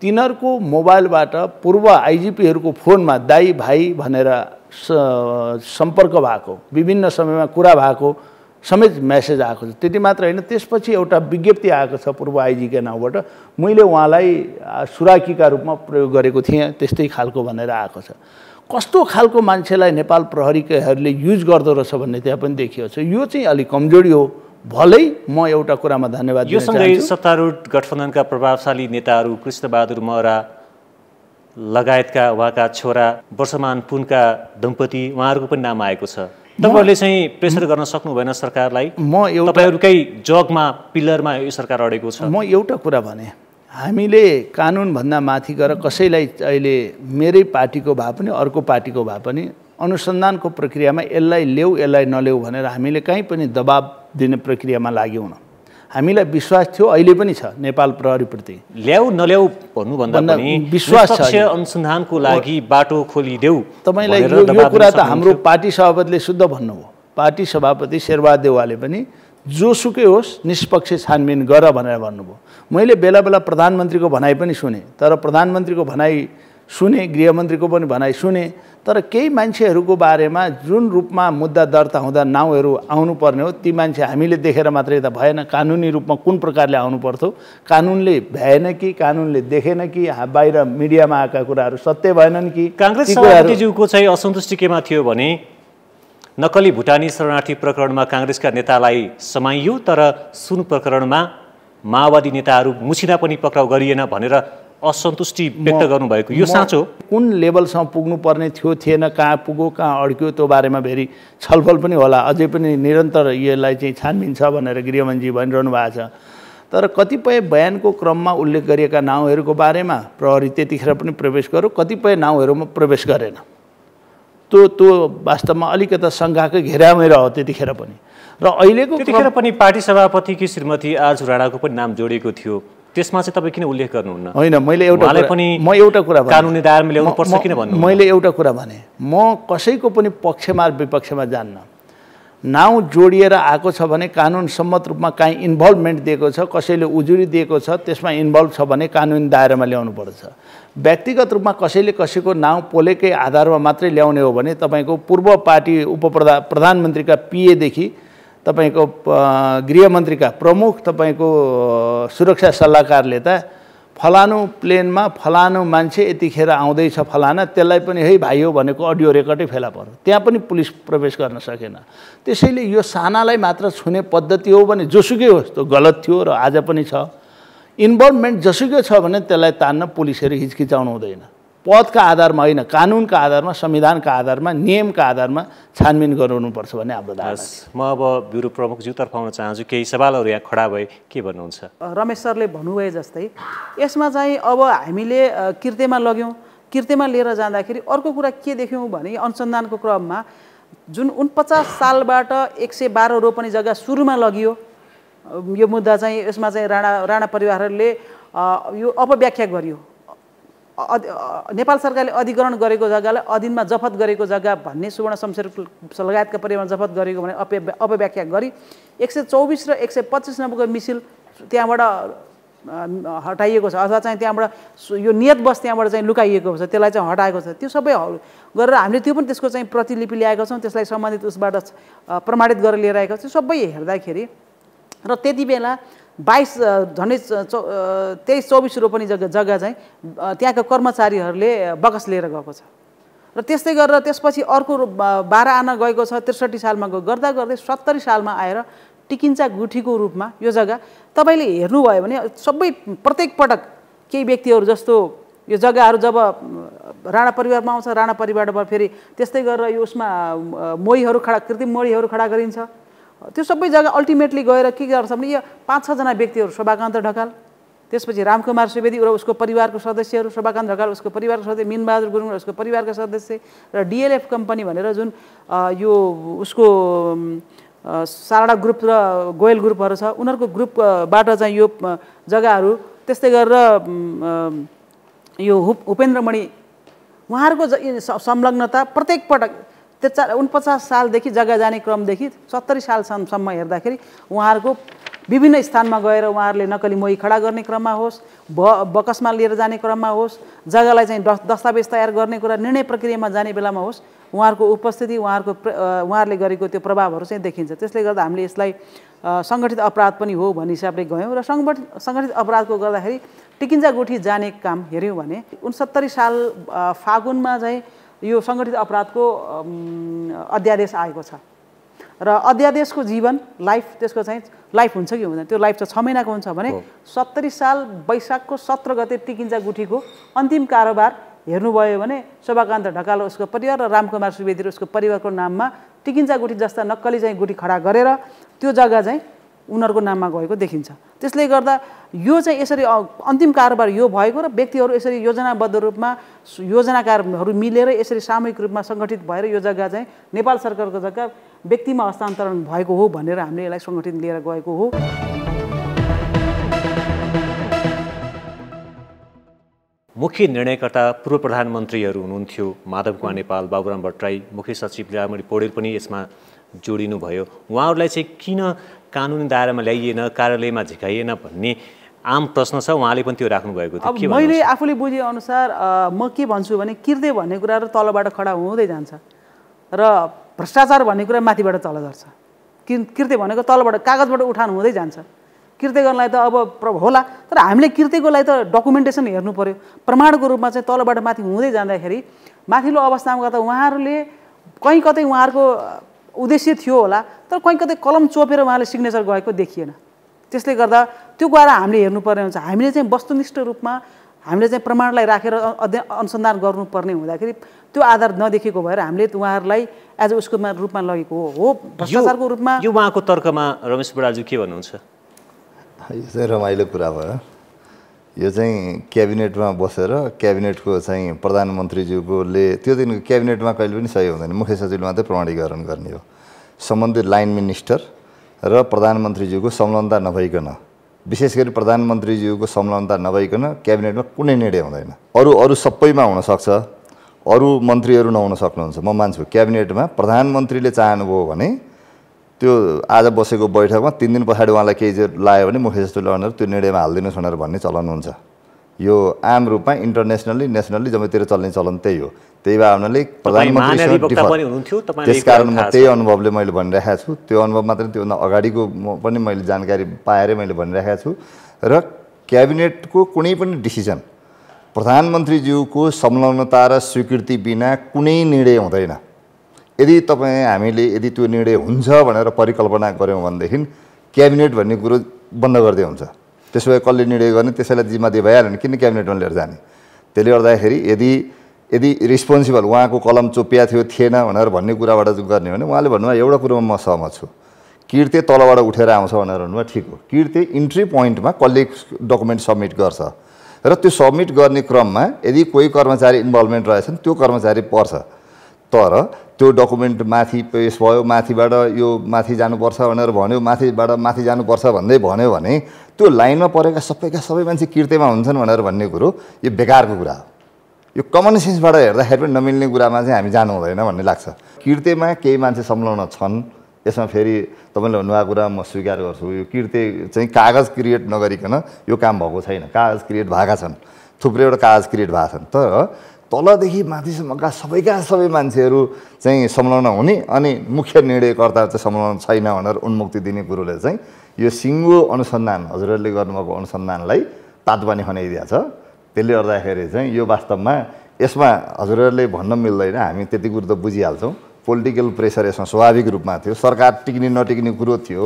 तिनीहरूको मोबाइलबाट पूर्व आइजिपीहरूको फोनमा दाइ भाइ भनेर सम्पर्क भएको, विभिन्न समयमा कुरा भएको समेत मेसेज आएको छ। त्यति मात्र हैन, त्यसपछि एउटा विज्ञप्ति आएको छ पूर्व आइजीका नाउँबाट, मैले उहाँलाई सुराकीका रूपमा प्रयोग गरेको थिएँ त्यस्तै खालको भनेर आएको छ। कस्तो खालको मान्छेलाई नेपाल प्रहरीकाहरूले युज गर्दो रहेछ भन्ने त्यहाँ पनि देखिएको छ। यो चाहिँ अलि कमजोरी हो। भलै म एउटा कुरामा धन्यवाद दिन चाहन्छु, यो सँगै सत्तारूढ गठबन्धनका प्रभावशाली नेताहरू कृष्णबहादुर महरा लगायतका उहाँका छोरा वर्षमान पुनका दम्पति उहाँहरूको पनि नाम आएको छ। तपाईहरुले चाहिँ प्रेसर गर्न सक्नु भएन सरकारलाई? तपाईहरुकै जगमा पिलरमा यो सरकार अडेको छ। म एउटा कुरा भने, हामीले कानुन भन्दा माथि गएर कसैलाई अहिले मेरै पार्टीको भए पनि अर्को पार्टीको भए पनि अनुसन्धानको प्रक्रियामा यसलाई ल्याऊ यसलाई नल्याऊ भनेर हामीले कहीँ पनि दबाब दिने प्रक्रियामा लाग्यौँ न। हामीलाई विश्वास थियो, अहिले पनि छ नेपाल प्रहरीप्रति। ल्याऊ नल्याऊ भन्नुभन्दा पनि विश्वास छ। अनुसन्धानको लागि बाटो खोलिदेऊ तपाईलाई यो कुरा त हाम्रो पार्टी सभापतिले शुद्ध भन्नुभयो। पार्टी सभापति शेरबहादुर देउवाले पनि जोसुकै होस् निष्पक्ष छानबिन गर भनेर भन्नुभयो। मैले बेला बेला प्रधानमन्त्रीको भनाइ पनि सुने, तर प्रधानमन्त्रीको भनाइ सुने, गृहमन्त्रीको पनि भनाइ सुने, तर केही मान्छेहरूको बारेमा जुन रूपमा मुद्दा दर्ता हुँदा नाउँहरू आउनुपर्ने हो ती मान्छे हामीले देखेर मात्रै त भएन। कानुनी रूपमा कुन प्रकारले आउनु पर्थ्यो, कानुनले भ्याएन कि कानुनले देखेन कि बाहिर मिडियामा आएका कुराहरू सत्य भएनन् कि? कांग्रेस सभापतिज्यूको चाहिँ असन्तुष्टि केमा थियो भने नक्कली भुटानी शरणार्थी प्रकरणमा कांग्रेसका नेतालाई समाइयो, तर सुन प्रकरणमा माओवादी नेताहरू मुछिँदा पनि पक्राउ गरिएन भनेर असन्तुष्टि व्यक्त गर्नुभएको यो साँचो? कुन लेभलसम्म पुग्नु पर्ने थियो थिएन, कहाँ पुग्यो कहाँ अड्क्यो त्यो बारेमा फेरि छलफल पनि होला। अझै पनि निरन्तर यसलाई चाहिँ छानबिन छ भनेर गृहमन्त्री भनिरहनु भएको छ। तर कतिपय बयानको क्रममा उल्लेख गरिएका नाउँहरूको बारेमा प्रहरी त्यतिखेर पनि प्रवेश गर्यो, कतिपय नाउँहरूमा प्रवेश गरेन। त्यो वास्तवमा अलिकता शङ्काकै घेरामै रह्यो त्यतिखेर पनि। र अहिलेको त्यतिखेर पनि पार्टी सभापतिकी श्रीमती आरजु राणाको पनि नाम जोडिएको थियो, त्यसमा चाहिँ तपाईँ किन उल्लेख गर्नुहुन्न? होइन, मैले एउटा कुरा कानुनी दायरामा ल्याउनु पर्छ किन भन्नु? मैले एउटा कुरा भने, म कसैको पनि पक्षमा विपक्षमा जान्न। नाउँ जोडिएर आएको छ भने कानुन सम्मत रूपमा काहीँ इन्भल्भमेन्ट दिएको छ, कसैले उजुरी दिएको छ, त्यसमा इन्भल्भ छ भने कानुनी दायरामा ल्याउनु पर्छ। व्यक्तिगत रूपमा कसैले कसैको नाउँ पोलेकै आधारमा मात्रै ल्याउने हो भने तपाईको पूर्व पार्टी प्रधानमन्त्रीका पिएदेखि तपाईको गृहमन्त्रीका प्रमुख तपाईको सुरक्षा सल्लाहकारले त फलानु प्लेनमा फलानु मान्छे यतिखेर आउँदैछ फलाना, त्यसलाई पनि है भाइ हो भनेको अडियो रेकर्डै फेला पर्यो, त्यहाँ पनि पुलिस प्रवेश गर्न सकेन। त्यसैले यो सानालाई मात्र छुने पद्धति हो भने जोसुकै होस् त्यो गलत थियो र आज पनि छ। इन्भल्भमेन्ट जसुकै छ भने त्यसलाई तान्न पुलिसहरू हिचकिचाउनु हुँदैन। पदका आधारमा होइन, कानुनका आधारमा, संविधानका आधारमा, नियमका आधारमा छानबिन गराउनुपर्छ भन्ने हाम्रो धारणा छ। म अब ब्युरो प्रमुखज्यूतर्फ आउन चाहन्छु। केही सवालहरू यहाँ खडा भए के भन्नुहुन्छ? रमेश सरले भन्नुभए जस्तै यसमा चाहिँ अब हामीले कृत्यमा लग्यौँ, कृत्यमा लिएर जाँदाखेरि अर्को कुरा के देख्यौँ भने अनुसन्धानको क्रममा जुन 49 सालबाट 112 रोपनी जग्गा सुरुमा लगियो, यो मुद्दा चाहिँ यसमा चाहिँ राणा परिवारहरूले यो अपव्याख्या गरियो। नेपाल सरकारले अधिग्रहण गरेको जग्गालाई अधीनमा जफत गरेको जग्गा भन्ने सुवर्ण शमशेर लगायतका परिवारमा जफत गरेको भने अपव्याख्या गरी 124 र 125 नम्बरको मिसिल त्यहाँबाट हटाइएको छ, अथवा चाहिँ त्यहाँबाट यो नियत बस त्यहाँबाट चाहिँ लुकाइएको छ, त्यसलाई चाहिँ हटाएको छ। त्यो सबै गरेर हामीले त्यो पनि त्यसको चाहिँ प्रतिलिपि ल्याएका छौँ, त्यसलाई सम्बन्धित उसबाट प्रमाणित गरेर लिएर आएका छौँ। सबै हेर्दाखेरि र त्यति बेला 22 झन्डै 23-24 रोपनी जग्गा चाहिँ त्यहाँका कर्मचारीहरूले बकस लिएर गएको छ। र त्यस्तै गरेर त्यसपछि अर्को 12 आना गएको छ, 63 सालमा गर्दा गर्दै 70 सालमा आएर टिकिन्चा गुठीको रूपमा यो जग्गा तपाईँले हेर्नुभयो भने सबै प्रत्येक पटक केही व्यक्तिहरू जस्तो यो जग्गाहरू जब राणा परिवारमा आउँछ, राणा परिवारबाट फेरि त्यस्तै गरेर यो उसमा मोहीहरू खडा, कृत्रिम मोहीहरू खडा गरिन्छ। त्यो सबै जग्गा अल्टिमेटली गएर के गर्छ भने यो 5-6 जना व्यक्तिहरू, शोभाकान्त ढकाल, त्यसपछि रामकुमार सुवेदी र उसको परिवारको सदस्यहरू, शोभाकान्त ढकाल उसको परिवारको सदस्य, मिनबहादुर गुरुङ र उसको परिवारका सदस्य, र डिएलएफ कम्पनी भनेर जुन यो उसको सारडा ग्रुप र गोयल ग्रुपहरू छ, उनीहरूको ग्रुपबाट चाहिँ यो जग्गाहरू, त्यस्तै गरेर यो उपेन्द्रमणि उहाँहरूको संलग्नता प्रत्येक पटक 49 सालदेखि जग्गा जाने क्रमदेखि 70 सालसम्म हेर्दाखेरि उहाँहरूको विभिन्न स्थानमा गएर उहाँहरूले नक्कली मोही खडा गर्ने क्रममा होस्, बकसमा लिएर जाने क्रममा होस्, जग्गालाई चाहिँ दस्तावेज तयार गर्ने कुरा, निर्णय प्रक्रियामा जाने बेलामा होस्, उहाँहरूको उपस्थिति, उहाँहरूले गरेको त्यो प्रभावहरू चाहिँ देखिन्छ। त्यसले गर्दा हामीले यसलाई सङ्गठित अपराध पनि हो भन्ने हिसाबले गयौँ र सङ्गठित अपराधको गर्दाखेरि टिकिन्चा गुठी जाने काम हेऱ्यौँ भने 69 साल फागुनमा चाहिँ यो सङ्गठित अपराधको अध्यादेश आएको छ र अध्यादेशको जीवन लाइफ, त्यसको चाहिँ लाइफ हुन्छ कि हुँदैन, त्यो लाइफ चाहिँ 6 महिनाको हुन्छ भने 70 साल वैशाखको 17 गते टिकिन्चा गुठीको अन्तिम कारोबार हेर्नुभयो भने शोभाकान्त ढकाल उसको परिवार र रामकुमार सुवेदी उसको परिवारको नाममा टिकिन्चा गुठी जस्ता नक्कली चाहिँ गुठी खडा गरेर त्यो जग्गा चाहिँ उनीहरूको नाममा गएको देखिन्छ। त्यसले गर्दा यो चाहिँ यसरी अन्तिम कारोबार यो भएको र व्यक्तिहरू यसरी योजनाबद्ध रूपमा योजनाकारहरू मिलेर यसरी सामूहिक रूपमा सङ्गठित भएर यो जग्गा चाहिँ नेपाल सरकारको जग्गा व्यक्तिमा हस्तान्तरण भएको हो भनेर हामीले यसलाई सङ्गठित लिएर गएको हो। मुख्य निर्णयकर्ता पूर्व प्रधानमन्त्रीहरू हुनुहुन्थ्यो, माधव कुमार नेपाल, बाबुराम भट्टराई, मुख्य सचिव लीलामणि पौडेल पनि यसमा जोडिनु भयो। उहाँहरूलाई चाहिँ किन कानुनी दायरामा ल्याइएन, कार्यालयमा झिकाइएन भन्ने आम प्रश्न छ, उहाँले पनि त्यो राख्नुभएको थियो। अब मैले आफूले बुझेअनुसार म के भन्छु भने कृत्य भन्ने कुराहरू तलबाट खडा हुँदै जान्छ र भ्रष्टाचार भन्ने कुरा माथिबाट तल झर्छ। कृत्य भनेको तलबाट कागजबाट उठान हुँदै जान्छ। कृत्य गर्नलाई त अब होला, तर हामीले कृत्यको लागि त डकुमेन्टेसन हेर्नु पर्यो। प्रमाणको रूपमा चाहिँ तलबाट माथि हुँदै जाँदाखेरि माथिल्लो अवस्थामा गर्दा उहाँहरूले कहीँ कतै उहाँहरूको उद्देश्य थियो होला, तर कहीँ कतै कलम चोपेर उहाँले सिग्नेचर गएको देखिएन। त्यसले गर्दा त्यो गएर हामीले हेर्नुपर्ने हुन्छ। हामीले चाहिँ वस्तुनिष्ठ रूपमा हामीले चाहिँ प्रमाणलाई राखेर अनुसन्धान गर्नुपर्ने हुँदाखेरि त्यो आधार नदेखेको भएर हामीले उहाँहरूलाई एज उसको रूपमा लगेको हो। भ्रष्टाचारको रूपमा यो उहाँको तर्कमा रमेश बडालजी के भन्नुहुन्छ? यो चाहिँ रमाइलो कुरा भयो। यो चाहिँ क्याबिनेटमा बसेर क्याबिनेटको चाहिँ प्रधानमन्त्रीज्यूले त्यो दिन क्याबिनेटमा कहिले पनि सही हुँदैन, मुख्य सचिवले मात्रै प्रमाणीकरण गर्ने हो। सम्बन्धित लाइन मिनिस्टर र प्रधानमन्त्रीज्यूको संलग्नता नभइकन, विशेष गरी प्रधानमन्त्रीज्यूको संलग्नता नभइकन क्याबिनेटमा कुनै निर्णय हुँदैन। अरू सबैमा हुनसक्छ, अरू मन्त्रीहरू नहुन सक्नुहुन्छ, म मान्छु। क्याबिनेटमा प्रधानमन्त्रीले चाहनुभयो भने त्यो आज बसेको बैठकमा 3 दिन पछाडि उहाँलाई केही लाग्यो भने मुख्य सचिवले भनेर त्यो निर्णयमा हालिदिनुहोस् भनेर भन्ने चलन हुन्छ। यो आम रूपमा इन्टरनेसनली नेसनली जम्मैतिर चल्ने चलन त्यही हो। त्यही भए हुनाले प्रधानमन्त्री त्यसकारण म त्यही अनुभवले मैले भनिरहेको छु। त्यो अनुभव मात्रै, त्योभन्दा अगाडिको पनि मैले जानकारी पाएरै मैले भनिरहेको छु। र क्याबिनेटको कुनै पनि डिसिजन प्रधानमन्त्रीज्यूको संलग्नता र स्वीकृति बिना कुनै निर्णय हुँदैन। यदि हामीले त्यो निर्णय हुन्छ भनेर परिकल्पना गऱ्यौँ भनेदेखि क्याबिनेट भन्ने कुरो बन्द गर्दै हुन्छ। त्यसो भए कसले निर्णय गर्ने, त्यसैलाई जिम्मा दिए भइहाल्यो नि, किन क्याबिनेटमा लिएर जाने? त्यसले गर्दाखेरि यदि रिस्पोन्सिबल उहाँको कलम चोपिया थियो थिएन भनेर भन्ने कुराबाट गर्ने हो भने उहाँले भन्नुभयो एउटा कुरोमा म सहमत छु, किर्ते तलबाट उठेर आउँछ भनेर भन्नुभयो, ठिक हो। किर्ते इन्ट्री पोइन्टमा कसले डकुमेन्ट सबमिट गर्छ र त्यो सबमिट गर्ने क्रममा यदि कोही कर्मचारी इन्भल्भमेन्ट रहेछन् त्यो कर्मचारी पर्छ। तर त्यो डकुमेन्ट माथि पेस भयो, माथिबाट यो माथि जानुपर्छ भनेर भन्यो, माथिबाट माथि जानुपर्छ भन्दै भन्यो भने त्यो लाइनमा परेका सबै मान्छे किर्तेमा हुन्छन् भनेर भन्ने कुरो यो बेकारको कुरा हो। यो कमन सेन्सबाट हेर्दाखेरि पनि नमिल्ने कुरामा चाहिँ हामी जानु हुँदैन भन्ने लाग्छ। किर्तेमा केही मान्छे संलग्न छन्, यसमा फेरि तपाईँले भन्नुभएको कुरा म स्वीकार गर्छु। यो किर्ते चाहिँ कागज क्रिएट नगरिकन यो काम भएको छैन, कागज क्रिएट भएका छन्, थुप्रैवटा कागज क्रिएट भएका छन्। तर तलदेखि माथिसम्मका सबै मान्छेहरू चाहिँ संलग्न हुने अनि मुख्य निर्णयकर्ता चाहिँ संलग्न छैन भनेर उन्मुक्ति दिने कुरोले चाहिँ यो सिङ्गो अनुसन्धान हजुरहरूले गर्नुभएको अनुसन्धानलाई तातपानी खनाइदिएको छ। त्यसले गर्दाखेरि चाहिँ यो वास्तवमा यसमा हजुरहरूले भन्न मिल्दैन, हामी त्यति कुरो त बुझिहाल्छौँ। पोलिटिकल प्रेसर यसमा स्वाभाविक रूपमा थियो, सरकार टिक्ने नटिक्ने कुरो थियो।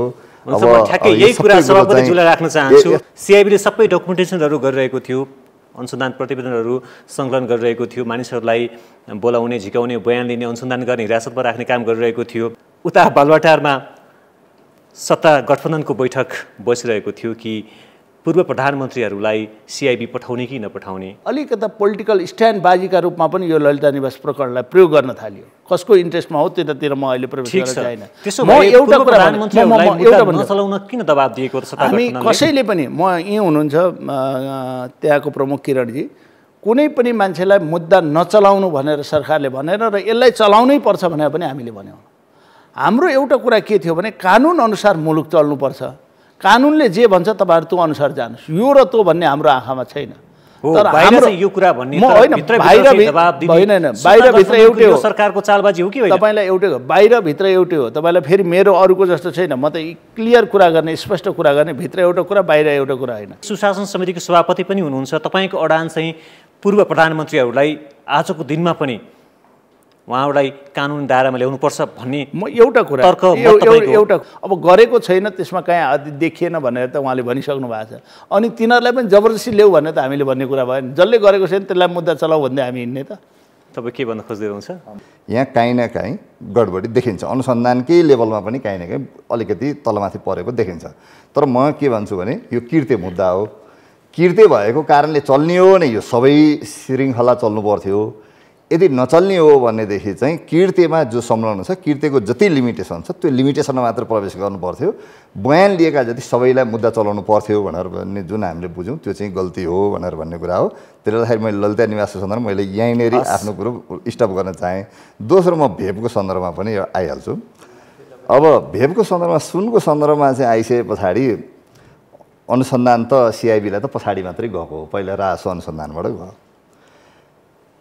अब ठ्याक्कै यही कुरा सभापति ज्यूलाई राख्न चाहन्छु। सिआइबीले सबै डकुमेन्टेसनहरू गरिरहेको थियो, अनुसन्धान प्रतिवेदनहरू सङ्कलन गरिरहेको थियो, मानिसहरूलाई बोलाउने झिकाउने बयान लिने अनुसन्धान गर्ने हिरासतमा राख्ने काम गरिरहेको थियो। उता बालुवाटारमा सत्ता गठबन्धनको बैठक बसिरहेको थियो कि पूर्व प्रधानमन्त्रीहरूलाई सिआइबी पठाउने कि नपठाउने। अलिकता पोलिटिकल स्ट्यान्डबाजीका रूपमा पनि यो ललिता निवास प्रकरणलाई प्रयोग गर्न थाल्यो। कसको इन्ट्रेस्टमा हो त्यतातिर म अहिले प्रवेश गर्न चाहन्न। म एउटा कुरा नचलाउन किन दबाब दिएको हामी कसैले पनि, म यहीँ हुनुहुन्छ त्यहाँको प्रमुख किरणजी, कुनै पनि मान्छेलाई मुद्दा नचलाउनु भनेर सरकारले भनेर र यसलाई चलाउनै पर्छ भनेर पनि हामीले भन्यौँ। हाम्रो एउटा कुरा के थियो भने कानुन अनुसार मुलुक चल्नुपर्छ, कानुनले जे भन्छ तपाईँहरू त्यो अनुसार जानुहोस्, यो र त्यो भन्ने हाम्रो आँखामा छैन। तर हाम्रो यो कुरा भन्ने बाहिरभित्र एउटै हो, सरकारको चालबाजी हो कि होइन? तपाईँलाई एउटै हो, बाहिरभित्र एउटै हो। तपाईँलाई फेरि मेरो अरूको जस्तो छैन, म त क्लियर कुरा गर्ने, स्पष्ट कुरा गर्ने, भित्र एउटा कुरा बाहिर एउटा कुरा होइन। सुशासन समितिको सभापति पनि हुनुहुन्छ, तपाईँको अडान चाहिँ पूर्व प्रधानमन्त्रीहरूलाई आजको दिनमा पनि उहाँहरूलाई कानुन दायरामा ल्याउनुपर्छ भन्ने म एउटा कुरा एउटा अब गरेको छैन त्यसमा कहीँ देखिएन भनेर त उहाँले भनिसक्नु भएको छ। अनि तिनीहरूलाई पनि जबरजस्ती ल्याऊ भनेर त हामीले भन्ने कुरा भएन। जसले गरेको छैन त्यसलाई मुद्दा चलाऊ भन्दै हामी हिँड्ने त। तपाईँ के भन्न खोज्दै हुनुहुन्छ? यहाँ काहीँ न काहीँ गडबडी देखिन्छ, अनुसन्धानकै लेभलमा पनि काहीँ न काहीँ अलिकति तलमाथि परेको देखिन्छ। तर म के भन्छु भने यो किर्ते मुद्दा हो, किर्ते भएको कारणले चल्ने हो भने यो सबै श्रृङ्खला चल्नु पर्थ्यो। यदि नचल्ने हो भनेदेखि चाहिँ किर्तेमा जो संलग्न छ, किर्तेको जति लिमिटेसन छ त्यो लिमिटेसनमा मात्र प्रवेश गर्नु पर्थ्यो। बयान लिएका जति सबैलाई मुद्दा चलाउनु पर्थ्यो भनेर भन्ने जुन हामीले बुझ्यौँ त्यो चाहिँ गल्ती हो भनेर भन्ने कुरा हो। त्यसले गर्दाखेरि मैले ललिता निवासको सन्दर्भमा मैले यहीँनिर आफ्नो कुरो स्टप गर्न चाहेँ। दोस्रो म भेपको सन्दर्भमा पनि आइहाल्छु। अब भेपको सन्दर्भमा सुनको सन्दर्भमा चाहिँ आइसके पछाडि अनुसन्धान त सिआइबीलाई त पछाडि मात्रै गएको हो, पहिला राजस्व अनुसन्धानबाट गयो।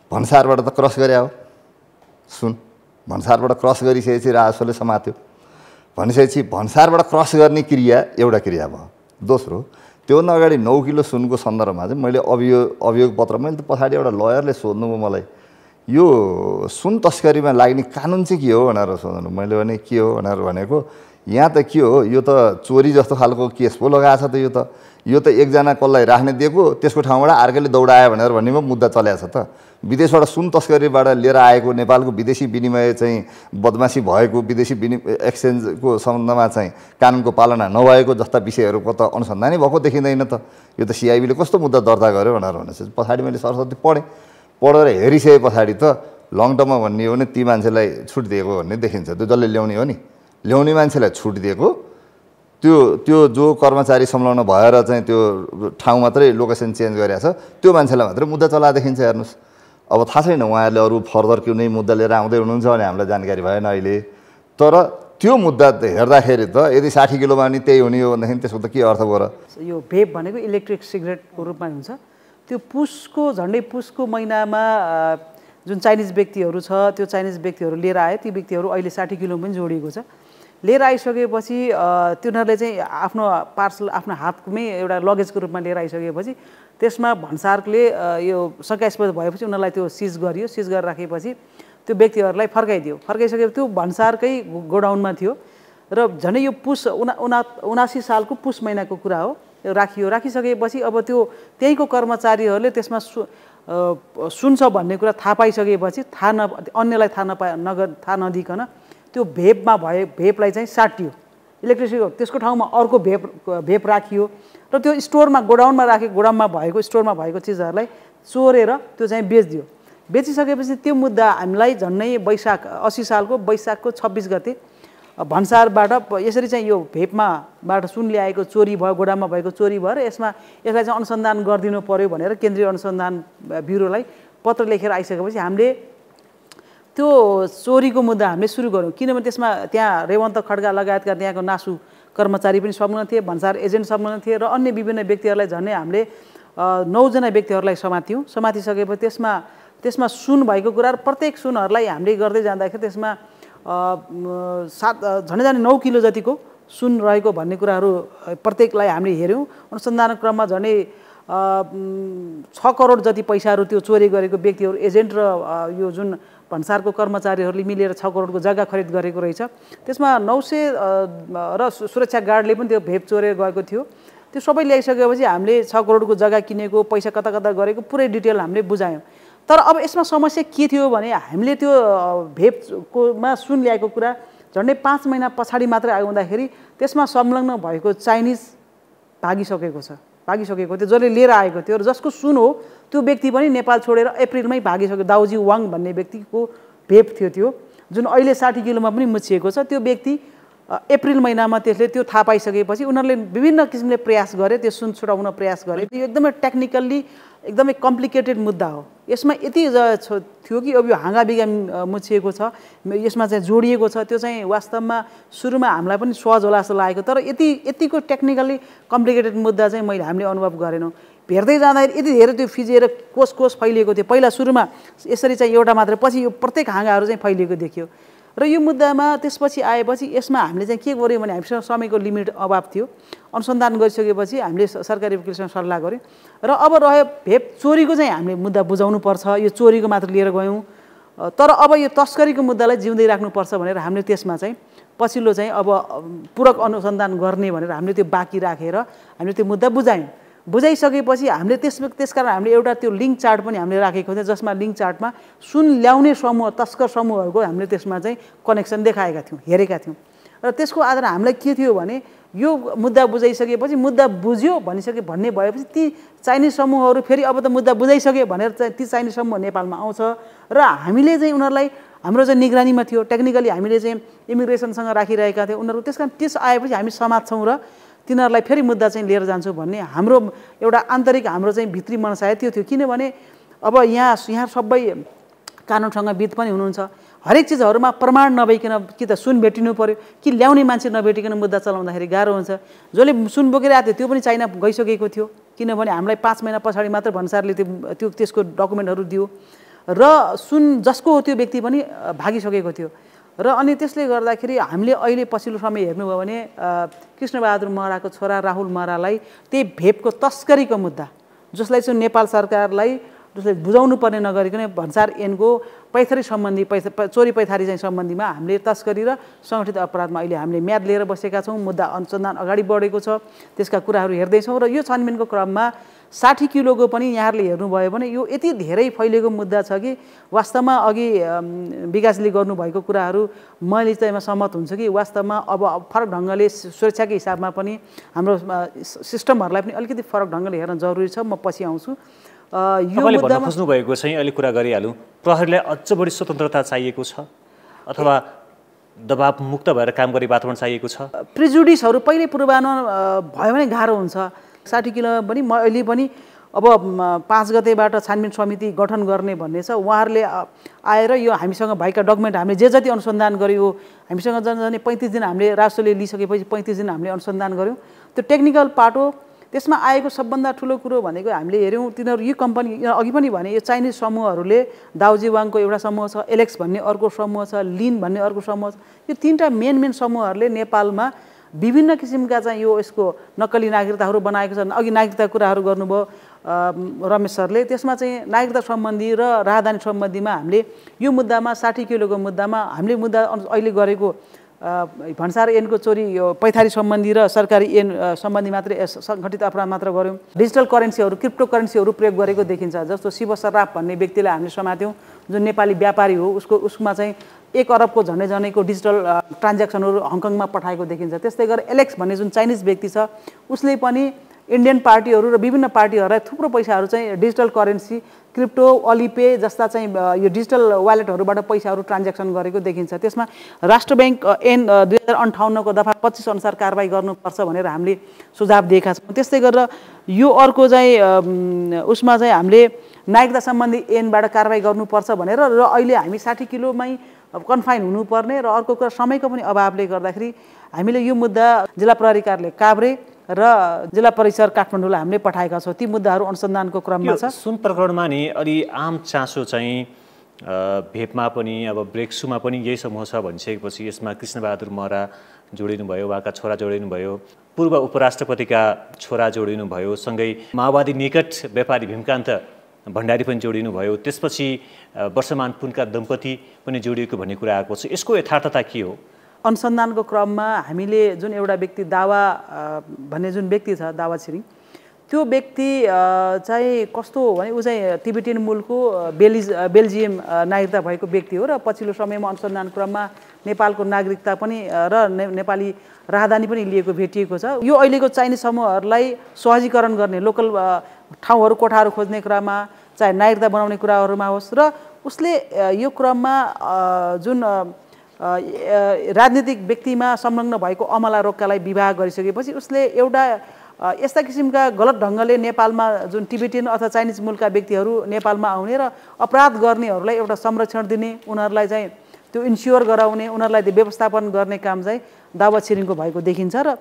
भन्सारबाट त क्रस गरे हो सुन, भन्सारबाट क्रस गरिसकेपछि राजस्वले समात्यो। भनिसकेपछि भन्सारबाट क्रस गर्ने क्रिया एउटा क्रिया भयो। दोस्रो त्योभन्दा अगाडि 9 किलो सुनको सन्दर्भमा चाहिँ मैले अभियोग पत्र मैले त पछाडि एउटा लयरले सोध्नुभयो मलाई, यो सुन तस्करीमा लाग्ने कानुन चाहिँ के हो भनेर सोध्नु। मैले भने के हो भनेर भनेको यहाँ त के हो, यो त चोरी जस्तो खालको केस पो लगाएको छ त। यो त एकजना कसलाई राख्ने दिएको त्यसको ठाउँबाट अर्कैले दौडायो भनेर भन्नेमा मुद्दा चलेको छ त। विदेशबाट सुन तस्करीबाट लिएर आएको नेपालको विदेशी विनिमय चाहिँ बदमासी भएको, विदेशी एक्सचेन्जको सम्बन्धमा चाहिँ कानुनको पालना नभएको जस्ता विषयहरूको त अनुसन्धानै भएको देखिँदैन त। यो त सिआइबीले कस्तो मुद्दा दर्ता गर्यो भनेर भनेपछि पछाडि मैले सरस्वती पढेर हेरिसके पछाडि त लङ टर्ममा भन्ने हो भने ती मान्छेलाई छुट दिएको भन्ने देखिन्छ। त्यो जसले ल्याउने हो नि, ल्याउने मान्छेलाई छुट दिएको, त्यो जो कर्मचारी संलग्न भएर चाहिँ त्यो ठाउँ मात्रै लोकेसन चेन्ज गरेको छ त्यो मान्छेलाई मात्रै मुद्दा चला देखिन्छ। हेर्नुहोस्, अब थाहा छैन उहाँहरूले अरू फर्दर कुनै मुद्दा लिएर आउँदै हुनुहुन्छ भने हामीलाई जानकारी भएन अहिले। तर त्यो मुद्दा हेर्दाखेरि त यदि 60 किलोमा नि त्यही हुने हो भनेदेखि त्यसको त के अर्थ भयो र? यो भेप भनेको इलेक्ट्रिक सिगरेटको रूपमा हुन्छ। त्यो झन्डै पुसको महिनामा जुन चाइनिज व्यक्तिहरू छ त्यो चाइनिज व्यक्तिहरू लिएर आए, ती व्यक्तिहरू अहिले 60 किलो पनि जोडिएको छ। लिएर आइसकेपछि तिनीहरूले चाहिँ आफ्नो पार्सल आफ्नो हातमै एउटा लगेजको रूपमा लिएर आइसकेपछि त्यसमा भन्सारले यो शङ्कास्पद भएपछि उनीहरूलाई त्यो सिज गरियो। सिज गरेर राखेपछि त्यो व्यक्तिहरूलाई फर्काइदियो। फर्काइसकेपछि त्यो भन्सारकै गोडाउनमा थियो र झन् यो पुस 79 सालको पुस महिनाको कुरा हो। राखियो। राखिसकेपछि अब त्यो त्यहीँको कर्मचारीहरूले त्यसमा सुन छ भन्ने कुरा थाहा पाइसकेपछि अन्यलाई थाहा नदिकन त्यो भेपलाई चाहिँ साटियो, इलेक्ट्रिसिटी त्यसको ठाउँमा अर्को भेप राखियो र त्यो स्टोरमा गोडाउनमा भएको स्टोरमा भएको चिजहरूलाई चोरेर त्यो चाहिँ बेचिदियो। बेचिसकेपछि त्यो मुद्दा हामीलाई झन्डै 80 सालको वैशाखको 26 गते भन्सारबाट यसरी चाहिँ यो भेपबाट सुन ल्याएको चोरी भयो, गोडाममा भएको चोरी भयो र यसलाई चाहिँ अनुसन्धान गरिदिनु पर्यो भनेर केन्द्रीय अनुसन्धान ब्युरोलाई पत्र लेखेर आइसकेपछि हामीले त्यो चोरीको मुद्दा हामीले सुरु गऱ्यौँ। किनभने त्यसमा त्यहाँ रेवन्त खड्का लगायतका त्यहाँको नासु कर्मचारी पनि संलग्न थिए, भन्सार एजेन्ट संलग्न थिए र अन्य विभिन्न व्यक्तिहरूलाई झन्डै हामीले 9 जना व्यक्तिहरूलाई समात्यौँ। समातिसकेपछि त्यसमा सुन भएको कुरा र प्रत्येक सुनहरूलाई हामीले गर्दै जाँदाखेरि त्यसमा झन्डै 9 किलो जतिको सुन रहेको भन्ने कुराहरू प्रत्येकलाई हामीले हेऱ्यौँ। अनुसन्धान क्रममा झन्डै 6 करोड जति पैसाहरू त्यो चोरी गरेको व्यक्तिहरू एजेन्ट र यो जुन भन्सारको कर्मचारीहरूले मिलेर 6 करोडको जग्गा खरिद गरेको रहेछ। त्यसमा 900 र सुरक्षा गार्डले पनि त्यो भेप चोरेर गएको थियो। त्यो सबै ल्याइसकेपछि हामीले 6 करोडको जग्गा किनेको, पैसा कता कता गरेको पुरै डिटेल हामीले बुझायौँ। तर अब यसमा समस्या के थियो भने हामीले त्यो भेपकोमा सुन ल्याएको कुरा झन्डै 5 महिना पछाडि मात्रै आउँदाखेरि त्यसमा संलग्न भएको चाइनिज भागिसकेको थियो, जसले लिएर आएको थियो र जसको सुन हो त्यो व्यक्ति पनि नेपाल छोडेर अप्रिलमै भागिसक्यो। दाउजी वाङ भन्ने व्यक्तिको भेप थियो त्यो, जुन अहिले 60 किलोमा पनि मुछिएको छ। त्यो व्यक्ति अप्रिल महिनामा त्यसले त्यो थाहा पाइसकेपछि उनीहरूले विभिन्न किसिमले प्रयास गरे, त्यो सुन छुटाउन प्रयास गरे। यो एकदमै टेक्निकल्ली एकदमै कम्प्लिकेटेड मुद्दा हो। यसमा यति थियो कि अब यो हाँगाबिगा मुछिएको छ, यसमा चाहिँ जोडिएको छ। त्यो चाहिँ वास्तवमा सुरुमा हामीलाई पनि सहज होला जस्तो लागेको, तर यतिको टेक्निकल्ली कम्प्लिकेटेड मुद्दा चाहिँ हामीले अनुभव गरेनौँ। हेर्दै जाँदाखेरि यति धेरै त्यो फिजिएर कोष फैलिएको थियो। पहिला सुरुमा यसरी चाहिँ एउटा मात्रै, पछि यो प्रत्येक हाँगाहरू चाहिँ फैलिएको देखियो। र यो मुद्दामा त्यसपछि आएपछि यसमा हामीले चाहिँ के गर्यौँ भने हामीसँग समयको लिमिट अभाव थियो। अनुसन्धान गरिसकेपछि हामीले सरकारी वकिलसँग सल्लाह गऱ्यौँ र अब रह्यो भेप चोरीको चाहिँ हामीले मुद्दा बुझाउनु पर्छ। यो चोरीको मात्र लिएर गयौँ, तर अब यो तस्करीको मुद्दालाई जिउँदै राख्नुपर्छ भनेर हामीले त्यसमा चाहिँ पछिल्लो चाहिँ अब पूरक अनुसन्धान गर्ने भनेर हामीले त्यो बाँकी राखेर हामीले त्यो मुद्दा बुझाइसकेपछि हामीले त्यसकारण हामीले एउटा त्यो लिङ्क चार्ट पनि हामीले राखेको थियो, जसमा लिङ्क चार्टमा सुन ल्याउने समूह, तस्कर समूहहरूको हामीले त्यसमा चाहिँ कनेक्सन देखाएका थियौँ, हेरेका थियौँ। र त्यसको आधार हामीलाई के थियो भने यो मुद्दा बुझाइसकेपछि मुद्दा बुझ्यो भन्ने भएपछि ती चाइनिज समूहहरू फेरि अब त मुद्दा बुझाइसके भनेर चाहिँ ती चाइनिज समूह नेपालमा आउँछ र हामीले चाहिँ उनीहरूलाई हाम्रो चाहिँ निगरानीमा थियो। टेक्निकली हामीले चाहिँ इमिग्रेसनसँग राखिरहेका थियौँ उनीहरू। त्यस आएपछि हामी समात्छौँ र तिनीहरूलाई फेरि मुद्दा चाहिँ लिएर जान्छौँ भन्ने हाम्रो एउटा आन्तरिक हाम्रो चाहिँ भित्री मनसाय त्यो थियो। किनभने अब यहाँ सबै कानुनसँगविद पनि हुनुहुन्छ। हरेक चिजहरूमा प्रमाण नभइकन कि त सुन भेटिनु पर्यो कि ल्याउने मान्छे नभेटिकन मुद्दा चलाउँदाखेरि गाह्रो हुन्छ। जसले सुन बोकेर आएको थियो त्यो पनि चाइना गइसकेको थियो, किनभने हामीलाई 5 महिना पछाडि मात्र भन्सारले त्यसको डकुमेन्टहरू दियो र सुन जसको हो त्यो व्यक्ति पनि भागिसकेको थियो। र अनि त्यसले गर्दाखेरि हामीले अहिले पछिल्लो समय हेर्नुभयो भने कृष्णबहादुर महराको छोरा राहुल महरालाई त्यही भेपको तस्करीको मुद्दा, जसलाई चाहिँ नेपाल सरकारलाई जसले बुझाउनु पर्ने नगरिकन भन्सार ऐनको पैथरी सम्बन्धी चोरी पैथारी चाहिँ सम्बन्धीमा हामीले तस्करी र सङ्गठित अपराधमा अहिले हामीले म्याद लिएर बसेका छौँ। मुद्दा अनुसन्धान अगाडि बढेको छ, त्यसका कुराहरू हेर्दैछौँ। र यो छानबिनको क्रममा 60 किलोको पनि यहाँहरूले हेर्नुभयो भने यो यति धेरै फैलिएको मुद्दा छ कि वास्तवमा अघि विकासले गर्नुभएको कुराहरू मैले चाहिँ सहमत हुन्छु कि वास्तवमा अब फरक ढङ्गले सुरक्षाको हिसाबमा पनि हाम्रो सिस्टमहरूलाई पनि अलिकति फरक ढङ्गले हेर्न जरुरी छ। म पछि आउँछु। यो मुद्दामा खोज्नु भएको चाहिँ अहिले कुरा गरिहालौँ। प्रहरीलाई अझ बढी स्वतन्त्रता चाहिएको छ अथवा दबाव मुक्त भएर काम गर्ने वातावरण चाहिएको छ? प्रिजुडिसहरू पहिले पूर्वानुमान भयो भने गाह्रो हुन्छ। 60 किलो पनि अहिले पनि अब 5 गतेबाट छानबिन समिति गठन गर्ने भन्ने छ। उहाँहरूले आएर यो हामीसँग भएका डकुमेन्ट हामीले जति अनुसन्धान गऱ्यो, हामीसँग झन् 35 दिन हामीले राष्ट्रले लिइसकेपछि 35 दिन हामीले अनुसन्धान गऱ्यौँ। त्यो टेक्निकल पार्ट हो। त्यसमा आएको सबभन्दा ठुलो कुरो भनेको हामीले हेऱ्यौँ तिनीहरू यो कम्पनी अघि पनि भने यो चाइनिज समूहहरूले दाउजी वाङको एउटा समूह छ, एलेक्स भन्ने अर्को समूह छ, लिन भन्ने अर्को समूह छ। यो 3टा मेन समूहहरूले नेपालमा विभिन्न किसिमका चाहिँ यो यसको नक्कली नागरिकताहरू बनाएको छ। अघि नागरिकता कुराहरू गर्नुभयो रमेश सरले, त्यसमा चाहिँ नागरिकता सम्बन्धी र राहदानी सम्बन्धीमा हामीले यो मुद्दामा 60 किलोको मुद्दामा हामीले मुद्दा अहिले गरेको भन्सार ऐनको चोरी यो पैथारी सम्बन्धी र सरकारी ऐन सम्बन्धी मात्रै सङ्गठित अपराध मात्र गऱ्यौँ। डिजिटल करेन्सीहरू क्रिप्टो करेन्सीहरू प्रयोग गरेको देखिन्छ। जस्तो शिव सर्राफ भन्ने व्यक्तिलाई हामीले समात्यौँ, जुन नेपाली व्यापारी हो, उसमा चाहिँ 1 अरबको झन्डैको डिजिटल ट्रान्ज्याक्सनहरू हङकङमा पठाएको देखिन्छ। त्यस्तै गरेर एलेक्स भन्ने जुन चाइनिज व्यक्ति छ, उसले पनि इन्डियन पार्टीहरू र विभिन्न पार्टीहरूलाई थुप्रो पैसाहरू चाहिँ डिजिटल करेन्सी क्रिप्टो अलिपे जस्ता चाहिँ यो डिजिटल वालेटहरूबाट पैसाहरू ट्रान्ज्याक्सन गरेको देखिन्छ। त्यसमा राष्ट्र ब्याङ्क ऐन 2058 को दफा 25 अनुसार कारबाही गर्नुपर्छ भनेर हामीले सुझाव दिएका छौँ। त्यस्तै गरेर यो अर्को चाहिँ उसमा चाहिँ हामीले नागरिकता सम्बन्धी ऐनबाट कारबाही गर्नुपर्छ भनेर र अहिले हामी 60 किलोमै कन्फाइन हुनुपर्ने र अर्को कुरा समयको पनि अभावले गर्दाखेरि हामीले यो मुद्दा जिल्ला प्रहरी कार्यालय काभ्रे र जिल्ला परिषद काठमाडौँलाई हामीले पठाएका छौँ। ती मुद्दाहरू अनुसन्धानको क्रममा छ। सुन प्रकरणमा नि अलि आम चासो चाहिँ भेपमा पनि अब ब्रेक्सुमा पनि यही समूह छ भनिसकेपछि यसमा कृष्णबहादुर महरा जोडिनुभयो, उहाँका छोरा जोडिनुभयो, पूर्व उपराष्ट्रपतिका छोरा जोडिनुभयो, सँगै माओवादी निकट व्यापारी भीमकान्त भण्डारी पनि जोडिनुभयो, त्यसपछि वर्षमान पुनका दम्पति पनि जोडिएको भन्ने कुरा आएको छ। यसको यथार्थता के हो? अनुसन्धानको क्रममा हामीले जुन एउटा व्यक्ति दावा भन्ने जुन व्यक्ति छ, दावा छिरिङ, त्यो व्यक्ति चाहिँ कस्तो हो भने ऊ चाहिँ तिब्बतियन मूलको बेल्जियम नागरिकता भएको व्यक्ति हो र पछिल्लो समयमा अनुसन्धान क्रममा नेपालको नागरिकता पनि र नेपाली राजधानी पनि लिएको भेटिएको छ। यो अहिलेको चाइनिज समूहहरूलाई सहजीकरण गर्ने लोकल ठाउँहरू कोठाहरू खोज्ने क्रममा चाहे नागरिकता बनाउने कुराहरूमा होस् र उसले यो क्रममा जुन राजनीतिक व्यक्तिमा संलग्न भएको अमला रोक्कालाई विवाह गरिसकेपछि उसले एउटा यस्ता किसिमका गलत ढङ्गले नेपालमा जुन तिब्बतियन अथवा चाइनिज मूलका व्यक्तिहरू नेपालमा आउने र अपराध गर्नेहरूलाई एउटा संरक्षण दिने, उनीहरूलाई चाहिँ त्यो इन्स्योर गराउने, उनीहरूलाई त्यो व्यवस्थापन गर्ने काम चाहिँ दावा छिरिङको भएको देखिन्छ। र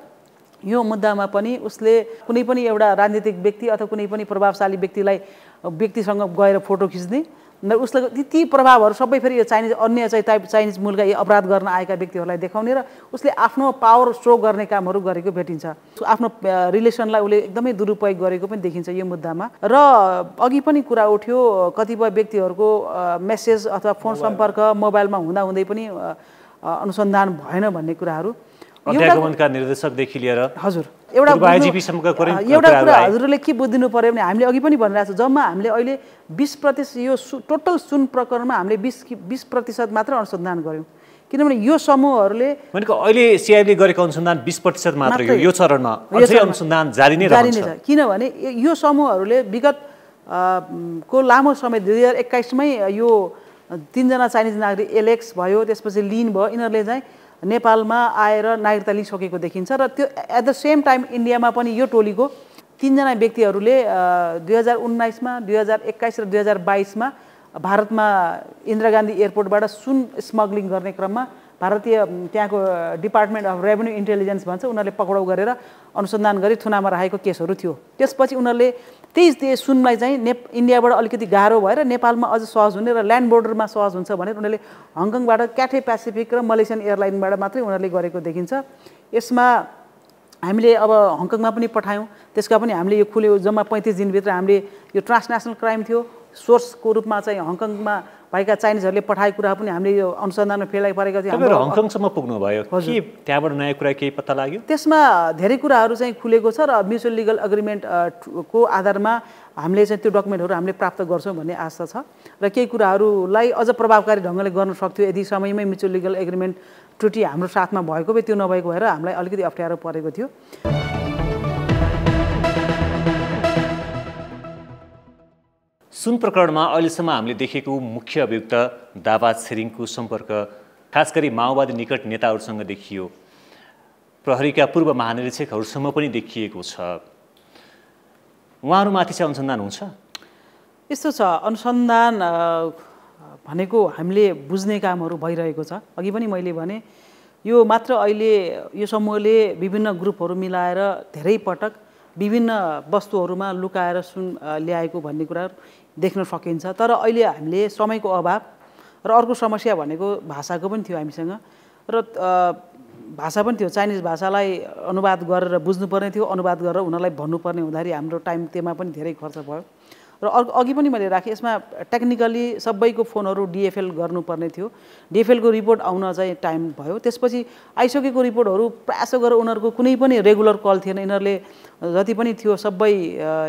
यो मुद्दामा पनि उसले कुनै पनि एउटा राजनीतिक व्यक्ति अथवा कुनै पनि प्रभावशाली व्यक्तिसँग गएर फोटो खिच्ने र उसले ती प्रभावहरू सबै फेरि यो अन्य चाइनिज मूलका अपराध गर्न आएका व्यक्तिहरूलाई देखाउने र उसले आफ्नो पावर स्ट्रो गर्ने कामहरू गरेको भेटिन्छ। आफ्नो रिलेसनलाई उसले एकदमै दुरुपयोग गरेको पनि देखिन्छ यो मुद्दामा। र अघि पनि कुरा उठ्यो कतिपय व्यक्तिहरूको मेसेज अथवा फोन सम्पर्क मोबाइलमा हुँदाहुँदै पनि अनुसन्धान भएन भन्ने कुराहरू अध्यागमनका निर्देशकदेखि लिएर हजुर एउटा कुरा हजुरले के बुझिदिनु पर्यो भने हामीले अघि पनि भनिरहेको छौँ, जम्मा हामीले अहिले 20% यो टोटल सुन प्रकरणमा हामीले 20% मात्र अनुसन्धान गऱ्यौँ। किनभने यो समूहहरूले भनेको अहिले सिआइबीले गरेको अनुसन्धान 20% मात्र हो। यो चरणमा अझै अनुसन्धान जारी नै रहन्छ। किनभने यो समूहहरूले विगत को लामो समय 2021मै यो 3 जना चाइनिज नागरिक एलेक्स भयो, त्यसपछि लिन भयो, यिनीहरूले चाहिँ नेपालमा आएर नागरिकता लिइसकेको देखिन्छ। र त्यो एट द सेम टाइम इन्डियामा पनि यो टोलीको 3 जना व्यक्तिहरूले 2019मा 2021 र 2022मा भारतमा इन्दिरा गान्धी एयरपोर्टबाट सुन स्मग्लिङ गर्ने क्रममा भारतीय त्यहाँको डिपार्टमेन्ट अफ रेभेन्यू इन्टेलिजेन्स भन्छ, उनीहरूले पक्राउ गरेर अनुसन्धान गरी थुनामा राखेको केसहरू थियो। त्यसपछि उनीहरूले त्यही सुनलाई चाहिँ इन्डियाबाट अलिकति गाह्रो भएर नेपालमा अझ सहज हुने र ल्यान्ड बोर्डरमा सहज हुन्छ भनेर उनीहरूले हङकङबाट क्याथे पेसिफिक र मलेसियन एयरलाइनबाट मात्रै उनीहरूले गरेको देखिन्छ। यसमा हामीले अब हङकङमा पनि पठायौँ, त्यसका पनि हामीले यो खुल्यो। जम्मा 35 दिनभित्र हामीले यो ट्रान्सनेसनल क्राइम थियो, सोर्सको रूपमा चाहिँ हङकङमा भएका चाइनिजहरूले पठाएको कुरा पनि हामीले यो अनुसन्धानमा फेला परेका थियौँ। हङकङसम्म पुग्नुभयो के त्यहाँबाट नयाँ कुरा केही पत्ता लाग्यो? त्यसमा धेरै कुराहरू चाहिँ खुलेको छ र म्युचुअल लिगल एग्रिमेन्ट को आधारमा हामीले चाहिँ त्यो डकुमेन्टहरू हामीले प्राप्त गर्छौँ भन्ने आशा छ र केही कुराहरूलाई अझ प्रभावकारी ढङ्गले गर्न सक्थ्यो यदि समयमै म्युचुअल लिगल एग्रिमेन्ट त्रुटि हाम्रो साथमा भएको भए, त्यो नभएको भएर हामीलाई अलिकति अप्ठ्यारो परेको थियो। सुन प्रकरणमा अहिलेसम्म हामीले देखेको मुख्य अभियुक्त दावा छिरिङको सम्पर्क खास गरी माओवादी निकट नेताहरूसँग देखियो, प्रहरीका पूर्व महानिरीक्षकहरूसम्म पनि देखिएको छ। उहाँहरूमाथि चाहिँ अनुसन्धान हुन्छ? यस्तो छ, अनुसन्धान भनेको हामीले बुझ्ने कामहरू भइरहेको छ। अघि पनि मैले भने यो मात्र अहिले यो समूहले विभिन्न ग्रुपहरू मिलाएर धेरै पटक विभिन्न वस्तुहरूमा लुकाएर सुन ल्याएको भन्ने कुरा देख्न सकिन्छ। तर अहिले हामीले समयको अभाव र अर्को समस्या भनेको भाषाको पनि थियो हामीसँग, र भाषा पनि थियो, चाइनिज भाषालाई अनुवाद गरेर बुझ्नुपर्ने थियो, अनुवाद गरेर उनीहरूलाई भन्नुपर्ने हुँदाखेरि हाम्रो टाइम त्यसमा पनि धेरै खर्च भयो। र अघि पनि मैले राखेँ यसमा टेक्निकली सबैको फोनहरू डिएफएल गर्नुपर्ने थियो। डिएफएलको रिपोर्ट आउन चाहिँ टाइम भयो। त्यसपछि आइसकेको रिपोर्टहरू प्रायः गरेर उनीहरूको कुनै पनि रेगुलर कल थिएन। यिनीहरूले जति पनि थियो सबै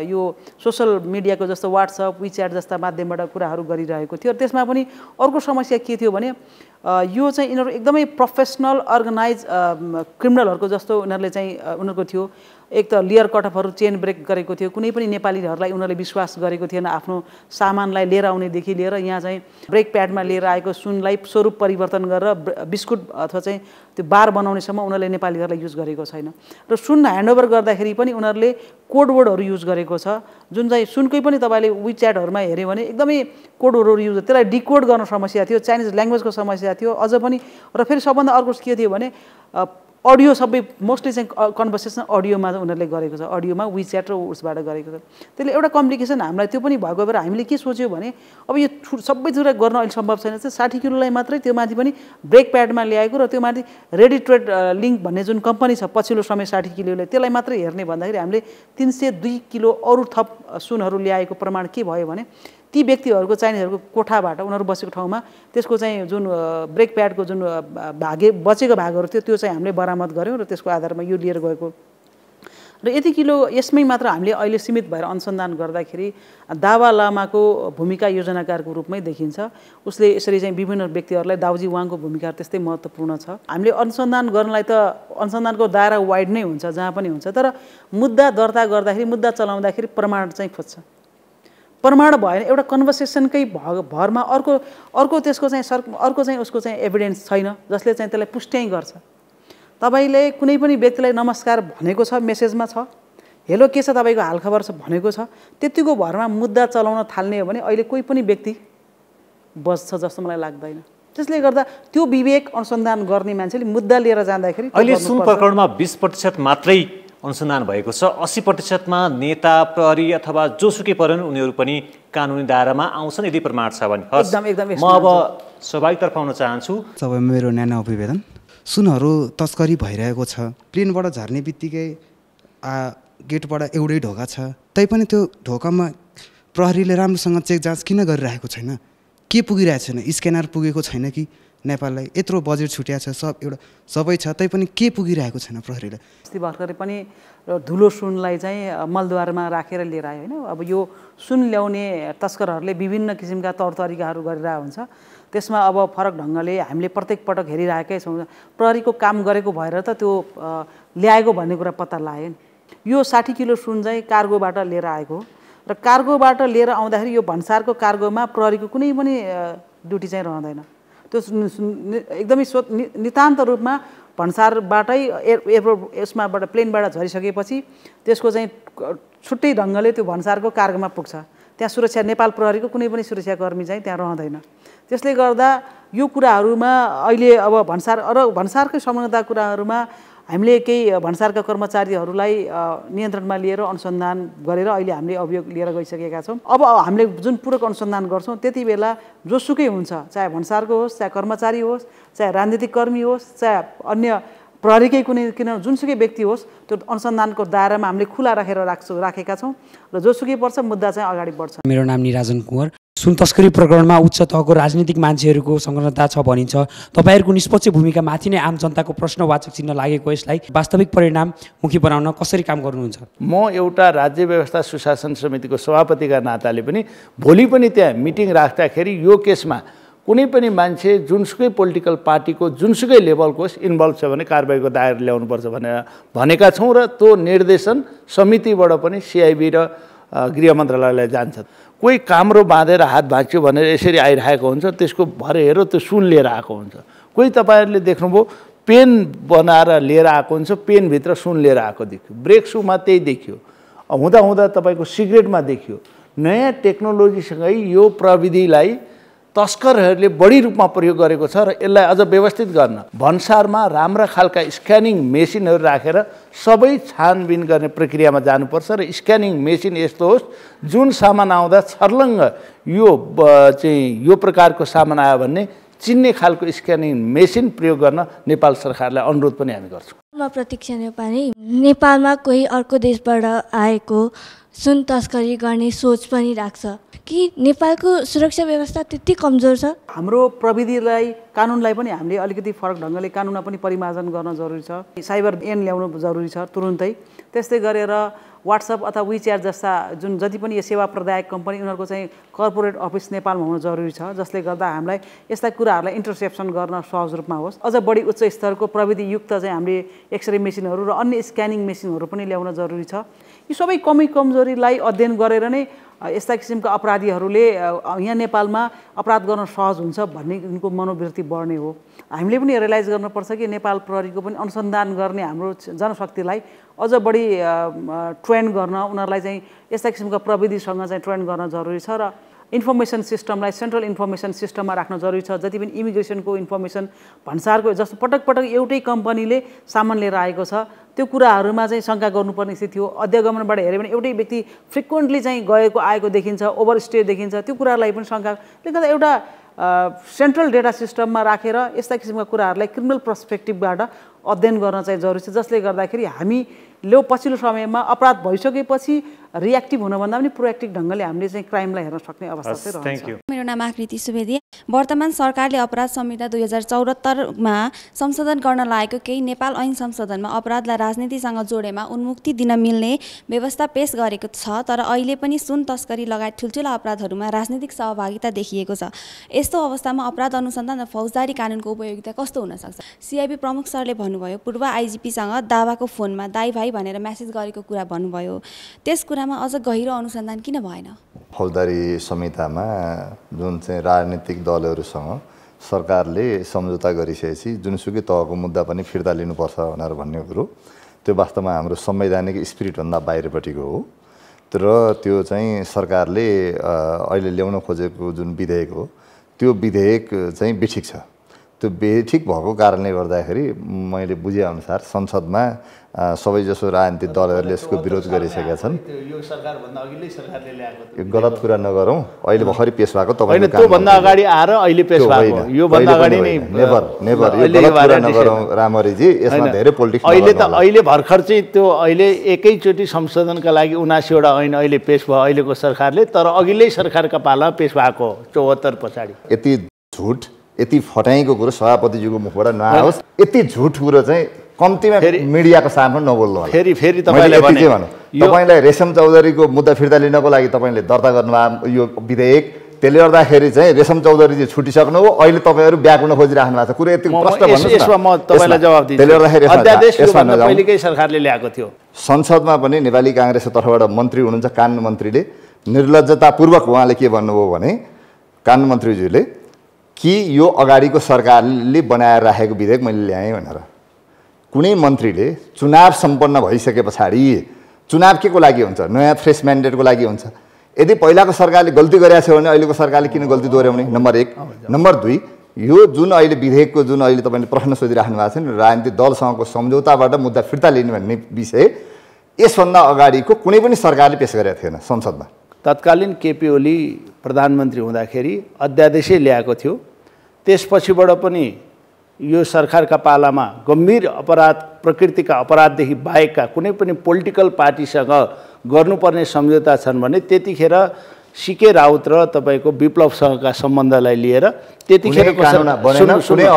यो सोसल मिडियाको जस्तो व्हाट्सएप विच्याट जस्ता माध्यमबाट कुराहरू गरिरहेको थियो। त्यसमा पनि अर्को समस्या के थियो भने यो चाहिँ यिनीहरू एकदमै प्रोफेसनल अर्गनाइज क्रिमिनलहरूको जस्तो उनीहरूले चाहिँ उनीहरूको थियो। एक त लेयर कटअफहरू चेन ब्रेक गरेको थियो। कुनै पनि नेपालीहरूलाई उनीहरूले विश्वास गरेको थिएन। आफ्नो सामानलाई लिएर आउनेदेखि लिएर यहाँ चाहिँ ब्रेक प्याडमा लिएर आएको सुनलाई स्वरूप परिवर्तन गरेर बिस्कुट अथवा चाहिँ त्यो बार बनाउनेसम्म उनीहरूले नेपालीहरूलाई युज गरेको छैन। र सुन ह्यान्डओभर गर्दाखेरि पनि उनीहरूले कोडवर्डहरू युज गरेको छ, जुन चाहिँ सुनकै पनि तपाईँले विच्याटहरूमा हेऱ्यो भने एकदमै कोडवर्डहरू युज, त्यसलाई डिकोड गर्न समस्या थियो, चाइनिज ल्याङ्ग्वेजको समस्या थियो अझ पनि। र फेरि सबभन्दा अर्को के थियो भने अडियो सबै मोस्टली चाहिँ कन्भर्सेसन अडियोमा उनीहरूले गरेको छ, अडियोमा विच्याट र उसबाट गरेको छ। त्यसले एउटा कम्प्लिकेसन हामीलाई त्यो पनि भएको भएर हामीले के सोच्यौँ भने अब यो सबै कुरा गर्न अहिले सम्भव छैन। चाहिँ 60 किलोलाई मात्रै त्यो माथि पनि ब्रेक प्याडमा ल्याएको र त्यो माथि रेडी ट्रेड लिङ्क भन्ने जुन कम्पनी छ पछिल्लो समय 60 किलोले त्यसलाई मात्रै हेर्ने भन्दाखेरि हामीले 302 किलो अरू थप सुनहरू ल्याएको प्रमाण के भयो भने ती व्यक्तिहरूको चाइनिजहरूको कोठाबाट उनीहरू बसेको ठाउँमा त्यसको चाहिँ जुन ब्रेक प्याडको जुन बचेको भागहरू थियो त्यो चाहिँ हामीले बरामद गऱ्यौँ र त्यसको आधारमा यो लिएर गएको। र यति किलो यसमै मात्र हामीले अहिले सीमित भएर अनुसन्धान गर्दाखेरि दावा लामाको भूमिका योजनाकारको रूपमै देखिन्छ। उसले यसरी चाहिँ विभिन्न व्यक्तिहरूलाई दाउजी वाङको भूमिका त्यस्तै महत्त्वपूर्ण छ। हामीले अनुसन्धान गर्नलाई त अनुसन्धानको दायरा वाइड नै हुन्छ जहाँ पनि हुन्छ, तर मुद्दा दर्ता गर्दाखेरि मुद्दा चलाउँदाखेरि प्रमाण चाहिँ खोज्छ। प्रमाण भएन एउटा कन्भर्सेसनकै भरमा अर्को त्यसको चाहिँ अर्को चाहिँ उसको चाहिँ एभिडेन्स छैन जसले चाहिँ त्यसलाई पुष्ट्याइ गर्छ। तपाईँले कुनै पनि व्यक्तिलाई नमस्कार भनेको छ, मेसेजमा छ, हेलो के छ तपाईँको हालखबर छ भनेको छ, त्यतिको भरमा मुद्दा चलाउन थाल्ने हो भने अहिले कोही पनि व्यक्ति बस्छ जस्तो मलाई लाग्दैन। त्यसले गर्दा त्यो विवेक अनुसन्धान गर्ने मान्छेले मुद्दा लिएर जाँदाखेरि अहिले सुन प्रकरणमा 20% मात्रै अनुसन्धान भएको छ। 80%मा नेता प्रहरी अथवा जोसुकै परन् उनीहरू पनि कानुनी दायरामा आउँछन् यदि प्रमाण छ भने। म अब स्वाभाविकतर्फ आउन चाहन्छु। सबै मेरो न्यानो अभिवेदन, सुनहरू तस्करी भइरहेको छ। प्लेनबाट झर्ने बित्तिकै गेटबाट एउटै ढोका छ, तैपनि त्यो ढोकामा प्रहरीले राम्रोसँग चेक जाँच किन गरिरहेको छैन? के पुगिरहेको छैन? स्क्यानर पुगेको छैन कि नेपाललाई? यत्रो बजेट छुट्या छ, सबै छ, तैपनि के पुगिरहेको छैन प्रहरीलाई? अस्ति भर्खरै पनि धुलो सुनलाई चाहिँ मलद्वारमा राखेर लिएर आयो होइन। अब यो सुन ल्याउने तस्करहरूले विभिन्न किसिमका तौरतरिकाहरू गरिरहेको हुन्छ। त्यसमा अब फरक ढङ्गले हामीले प्रत्येक पटक हेरिरहेकै छौँ। प्रहरीको काम गरेको भएर त त्यो ल्याएको भन्ने कुरा पत्ता लाग्यो नि। यो 60 किलो सुन चाहिँ कार्गोबाट लिएर आएको हो र कार्गोबाट लिएर आउँदाखेरि यो भन्सारको कार्गोमा प्रहरीको कुनै पनि ड्युटी चाहिँ रहँदैन। त्यो एकदमै नितान्त रूपमा भन्सारबाटै यसमाबाट प्लेनबाट झरिसकेपछि त्यसको चाहिँ छुट्टै ढङ्गले त्यो भन्सारको कार्गोमा पुग्छ। त्यहाँ सुरक्षा नेपाल प्रहरीको कुनै पनि सुरक्षाकर्मी चाहिँ त्यहाँ रहँदैन। त्यसले गर्दा यो कुराहरूमा अहिले अब भन्सारकै संलग्नता कुराहरूमा हामीले केही भन्सारका कर्मचारीहरूलाई नियन्त्रणमा लिएर अनुसन्धान गरेर अहिले हामीले अभियोग लिएर गइसकेका छौँ। अब हामीले जुन पूरक अनुसन्धान गर्छौँ त्यति बेला जोसुकै हुन्छ, चाहे भन्सारको होस्, चाहे कर्मचारी होस्, चाहे राजनीतिक कर्मी होस्, चाहे अन्य प्रहरीकै किन जुनसुकै व्यक्ति होस्, त्यो अनुसन्धानको दायरामा हामीले खुला राखेका छौँ र जोसुकै पर्छ मुद्दा चाहिँ अगाडि बढ्छ। मेरो नाम निराजन कुँवर। सुन तस्करी प्रकरणमा उच्च तहको राजनीतिक मान्छेहरूको संलग्नता छ भनिन्छ। तपाईँहरूको निष्पक्ष भूमिका माथि नै आम जनताको प्रश्नवाचक चिन्ह लागेको यसलाई वास्तविक परिणाममुखी बनाउन कसरी काम गर्नुहुन्छ? म एउटा राज्य व्यवस्था सुशासन समितिको सभापतिका नाताले पनि भोलि पनि त्यहाँ मिटिङ राख्दाखेरि यो केसमा कुनै पनि मान्छे जुनसुकै पोलिटिकल पार्टीको जुनसुकै लेभलको इन्भल्भ छ भने कारबाहीको दायरा ल्याउनुपर्छ भनेर भनेका छौँ र त्यो निर्देशन समितिबाट पनि सिआइबी र गृह मन्त्रालयलाई जान्छ। कोही काम्रो बाँधेर हात भाँच्यो भनेर यसरी आइरहेको हुन्छ, त्यसको भरे हेरो त्यो सुन लिएर आएको हुन्छ। कोही तपाईँहरूले देख्नुभयो पेन बनाएर लिएर आएको हुन्छ, पेनभित्र सुन लिएर आएको देखियो। ब्रेक सुमा त्यही देखियो, हुँदा हुँदा तपाईँको सिगरेटमा देखियो। नयाँ टेक्नोलोजीसँगै यो प्रविधिलाई तस्करहरूले बढी रूपमा प्रयोग गरेको छ र यसलाई अझ व्यवस्थित गर्न भन्सारमा राम्रा खालका स्क्यानिङ मेसिनहरू राखेर सबै छानबिन गर्ने प्रक्रियामा जानुपर्छ र स्क्यानिङ मेसिन यस्तो होस् जुन सामान आउँदा छर्लङ्ग यो चाहिँ यो प्रकारको सामान आयो भन्ने चिन्ने खालको स्क्यानिङ मेसिन प्रयोग गर्न नेपाल सरकारलाई अनुरोध पनि हामी गर्छौँ। म प्रतीक्षा नेपाली। नेपालमा कोही अर्को देशबाट आएको सुन तस्करी गर्ने सोच पनि राख्छ कि नेपालको सुरक्षा व्यवस्था त्यति कमजोर छ? हाम्रो प्रविधिलाई कानुनलाई पनि हामीले अलिकति फरक ढङ्गले कानुनमा पनि परिमार्जन गर्न जरुरी छ। साइबर ऐन ल्याउनु जरुरी छ तुरुन्तै। त्यस्तै गरेर व्हाट्सएप अथवा विच्याट जस्ता जुन जति पनि यो सेवा प्रदायक कम्पनी उनीहरूको चाहिँ कर्पोरेट अफिस नेपालमा हुनु जरुरी छ, जसले गर्दा हामीलाई यस्ता कुराहरूलाई इन्टरसेप्सन गर्न सहज रूपमा होस्। अझ बढी उच्च स्तरको प्रविधियुक्त चाहिँ हामीले एक्सरे मेसिनहरू र अन्य स्क्यानिङ मेसिनहरू पनि ल्याउन जरुरी छ। यी सबै कमी कमजोरीलाई अध्ययन गरेर नै यस्ता किसिमका अपराधीहरूले यहाँ नेपालमा अपराध गर्न सहज हुन्छ भन्ने उनको मनोवृत्ति बढ्ने हो। हामीले पनि रियलाइज गर्नुपर्छ कि नेपाल प्रहरीको पनि अनुसन्धान गर्ने हाम्रो जनशक्तिलाई अझ बढी ट्रेन गर्न, उनीहरूलाई चाहिँ यस्ता किसिमका प्रविधिसँग चाहिँ ट्रेन गर्न जरुरी छ र इन्फर्मेसन सिस्टमलाई सेन्ट्रल इन्फर्मेसन सिस्टममा राख्न जरुरी छ। जति पनि इमिग्रेसनको इन्फर्मेसन भन्सारको जस्तो पटक पटक एउटै कम्पनीले सामान लिएर आएको छ, त्यो कुराहरूमा चाहिँ शङ्का गर्नुपर्ने स्थिति हो। अध्यागमनबाट हेऱ्यो भने एउटै व्यक्ति फ्रिक्वेन्टली चाहिँ गएको आएको देखिन्छ, ओभरस्टे देखिन्छ, त्यो कुराहरूलाई पनि शङ्का। त्यसले गर्दा एउटा सेन्ट्रल डेटा सिस्टममा राखेर यस्ता किसिमका कुराहरूलाई क्रिमिनल पर्सपेक्टिभबाट अध्ययन गर्न चाहिँ जरुरी छ, जसले गर्दाखेरि हामीले पछिल्लो समयमा अपराध भइसकेपछि रिएक्टिभ हुनभन्दा पनि प्रोएक्टिभ ढङ्गले हामीले चाहिँ क्राइमलाई हेर्न सक्ने अवस्था चाहिँ रहन्छ। मेरो नाम आकृति सुवेदी। वर्तमान सरकारले अपराध संहिता 2074मा संशोधन गर्न लागेको केही नेपाल ऐन संशोधनमा अपराधलाई राजनीतिसँग जोडेमा उन्मुक्ति दिन मिल्ने व्यवस्था पेश गरेको छ, तर अहिले पनि सुन तस्करी लगायत ठुल्ठुला अपराधहरूमा राजनीतिक सहभागिता देखिएको छ। यस्तो अवस्थामा अपराध अनुसन्धान र फौजदारी कानुनको उपयोगिता कस्तो हुन सक्छ? सिआइबी प्रमुख सरले भन्नुभयो पूर्व आइजिपीसँग दावाको फोनमा दाइ भाइ भनेर मेसेज गरेको कुरा भन्नुभयो। त्यस कुरामा अझ गहिरो अनुसन्धान किन भएन? फौजदारी संहितामा जुन चाहिँ राजनीतिक दलहरूसँग सरकारले सम्झौता गरिसकेपछि जुनसुकै तहको मुद्दा पनि फिर्ता लिनुपर्छ भनेर भन्ने कुरो त्यो वास्तवमा हाम्रो संवैधानिक स्पिरिटभन्दा बाहिरपट्टिको हो। तर त्यो चाहिँ सरकारले अहिले ल्याउन खोजेको जुन विधेयक हो त्यो विधेयक चाहिँ बेठिक छ। त्यो बेठिक भएको कारणले गर्दाखेरि मैले बुझेअनुसार संसदमा सबैजसो राजनीतिक दलहरूले यसको विरोध गरिसकेका छन्। यो सरकारभन्दा अघिल्लै सरकारले ल्याएको यो गलत कुरा नगरौँ। अहिले भर्खरै पेश भएको तपाईले त्योभन्दा अगाडि आएर अहिले पेश भएको यो भन्दा अगाडि नै नेभर नेभर यो गलत कुरा नगरौँ रामहरिजी। यसमा धेरै पोलिटिक्स अहिले भर्खर चाहिँ त्यो अहिले एकैचोटि संशोधनका लागि 79 वटा ऐन अहिले पेश भयो अहिलेको सरकारले, तर अघिल्लै सरकारका पालामा पेश भएको 74 पछाडि। यति झुट यति फटाइको कुरो सभापतिज्यूको मुखबाट नआओस्, यति झुट कुरो चाहिँ कम्तीमा मिडियाको सामु नबोल्नु होला। फेरि तपाईलाई भने तपाईलाई रेशम चौधरीको मुद्दा फिर्ता लिनको लागि तपाईले दर्ता गर्नुभयो यो विधेयक, त्यसले गर्दाखेरि चाहिँ रेशम चौधरी चाहिँ छुटिसक्नु हो, अहिले तपाईहरु ब्याक हुन खोजिराख्नु भएको छ। कुरो यति प्रश्न भन्नुस् न। यसमा म तपाईलाई जवाफ दिन्छु। त्यसले गर्दाखेरि अध्यादेश योभन्दा पहिलेकै सरकारले ल्याएको थियो। संसदमा पनि नेपाली कांग्रेसको तर्फबाट मन्त्री हुनुहुन्छ कानुन मन्त्रीले निर्लज्जतापूर्वक उहाँले के भन्नुभयो भने कानुन मन्त्रीज्यूले कि यो अगाडिको सरकारले बनाएर राखेको विधेयक मैले ल्याएँ भनेर। कुनै मन्त्रीले चुनाव सम्पन्न भइसके पछाडि चुनाव के को लागि हुन्छ? नयाँ फ्रेस म्यान्डेटको लागि हुन्छ। यदि पहिलाको सरकारले गल्ती गरेको छ भने अहिलेको सरकारले किन गल्ती दोहोऱ्याउने? नम्बर 1। नम्बर 2, यो जुन अहिले विधेयकको जुन अहिले तपाईले प्रश्न सोधिराख्नु भएको छ नि राजनीतिक दलसँगको सम्झौताबाट मुद्दा फिर्ता लिने भन्ने विषय यसभन्दा अगाडिको कुनै पनि सरकारले पेश गरेको थिएन संसदमा। तत्कालीन केपी ओली प्रधानमन्त्री हुँदाखेरि अध्यादेशै ल्याएको थियो। त्यसपछिबाट पनि यो सरकारका पालामा गम्भीर अपराध प्रकृतिका अपराधदेखि बाहेकका कुनै पनि पोलिटिकल पार्टीसँग गर्नुपर्ने सम्झौता छन् भने त्यतिखेर सीके राउत र तपाईको विप्लवसँगका सम्बन्धलाई लिएर त्यतिखेरको